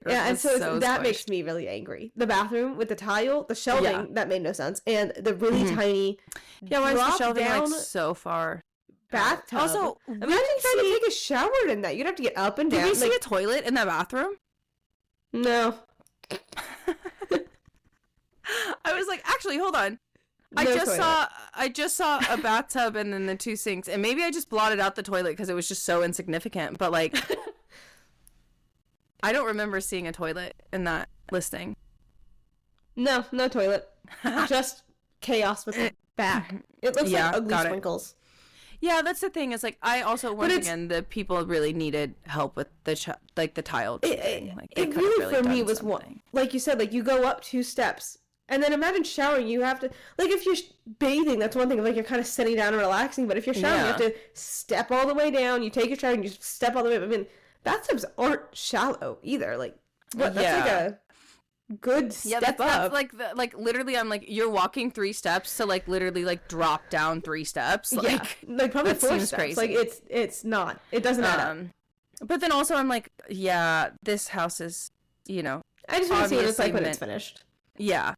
and was so that smushed. makes me really angry. The bathroom with the tile, the shelving, that made no sense. And the really tiny why is the shelving like so far? Bathtub. Also, imagine trying to take a shower in that. You'd have to get up and down. Did we see a toilet in that bathroom? No. I was like, actually, hold on. I just saw a bathtub and then the 2 sinks, and maybe I just blotted out the toilet because it was just so insignificant. But like, I don't remember seeing a toilet in that listing. No toilet. Just chaos with the back. It looks like ugly sprinkles. Yeah, that's the thing. Is like I also once again the people really needed help with the tile. It really for me was one, like you said, like you go up 2 steps. And then imagine showering, you have to, like if you're bathing, that's one thing, like you're kind of sitting down and relaxing, but if you're showering, you have to step all the way down, you take your shower and you step all the way up. I mean, bathtubs aren't shallow either, like, what, that's like a good step up. That's like literally, I'm like, you're walking 3 steps to like literally like drop down 3 steps. Like probably 4 steps. Crazy. Like it's not, it doesn't add up. But then also I'm like, yeah, this house is, I just want to see what it's like when it's finished. Yeah.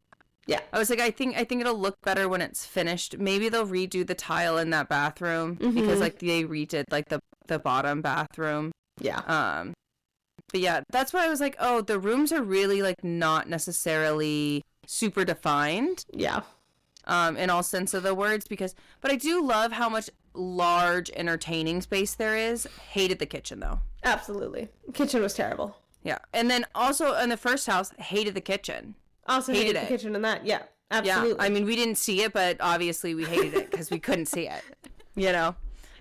Yeah, I was like, I think it'll look better when it's finished. Maybe they'll redo the tile in that bathroom because like they redid like the bottom bathroom. Yeah. But yeah, that's why I was like, oh, the rooms are really like not necessarily super defined. Yeah. In all sense of the words, but I do love how much large entertaining space there is. Hated the kitchen though. Absolutely, kitchen was terrible. Yeah, and then also in the first house, hated the kitchen. Also hated the kitchen and that. Yeah, absolutely. Yeah, I mean, we didn't see it, but obviously we hated it because we couldn't see it.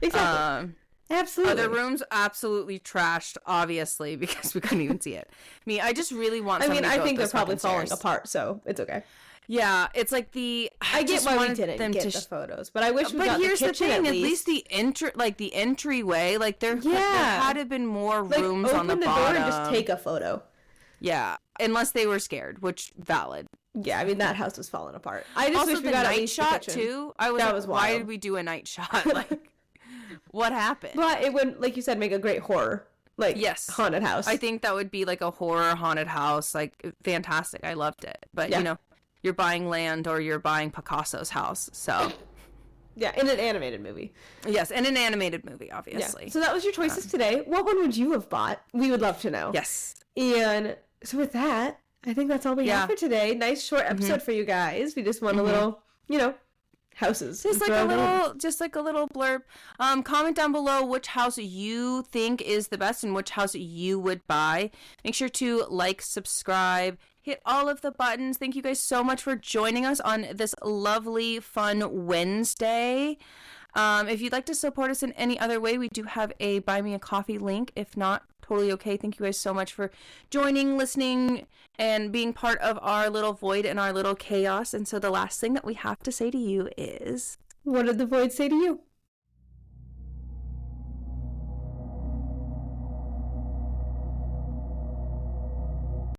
Exactly. Absolutely. The room's absolutely trashed, obviously, because we couldn't even see it. I just really want. I think they're probably falling apart, so it's okay. Yeah, it's like I get just why we wanted didn't them get to the photos, but I wish we got But here's the the kitchen thing: at at least the entryway, like there had to have been more like, rooms on the open the bottom. door and just take a photo. Yeah, unless they were scared, which valid. Yeah, I mean that house was falling apart. I just Also, wish we the got at night least shot the kitchen. too. I was That like, was why wild. did we do a night shot? Like, what happened? But it would, like you said, make a great horror, like, Yes. haunted house. I think that would be like a horror haunted house, like fantastic. I loved it, but Yeah. you know, you're buying land or you're buying Picasso's house, so. Yeah, in an animated movie. Yes, and an animated movie, obviously. Yeah. So that was your choices today. What one would you have bought? We would love to know. Yes. And so with that, I think that's all we have for today. Nice short episode for you guys. We just want a little, houses. Just like a little blurb. Comment down below which house you think is the best and which house you would buy. Make sure to like, subscribe, hit all of the buttons. Thank you guys so much for joining us on this lovely, fun Wednesday. If you'd like to support us in any other way, we do have a Buy Me a Coffee link. If not, totally okay. Thank you guys so much for joining, listening, and being part of our little void and our little chaos. And so the last thing that we have to say to you is... What did the void say to you?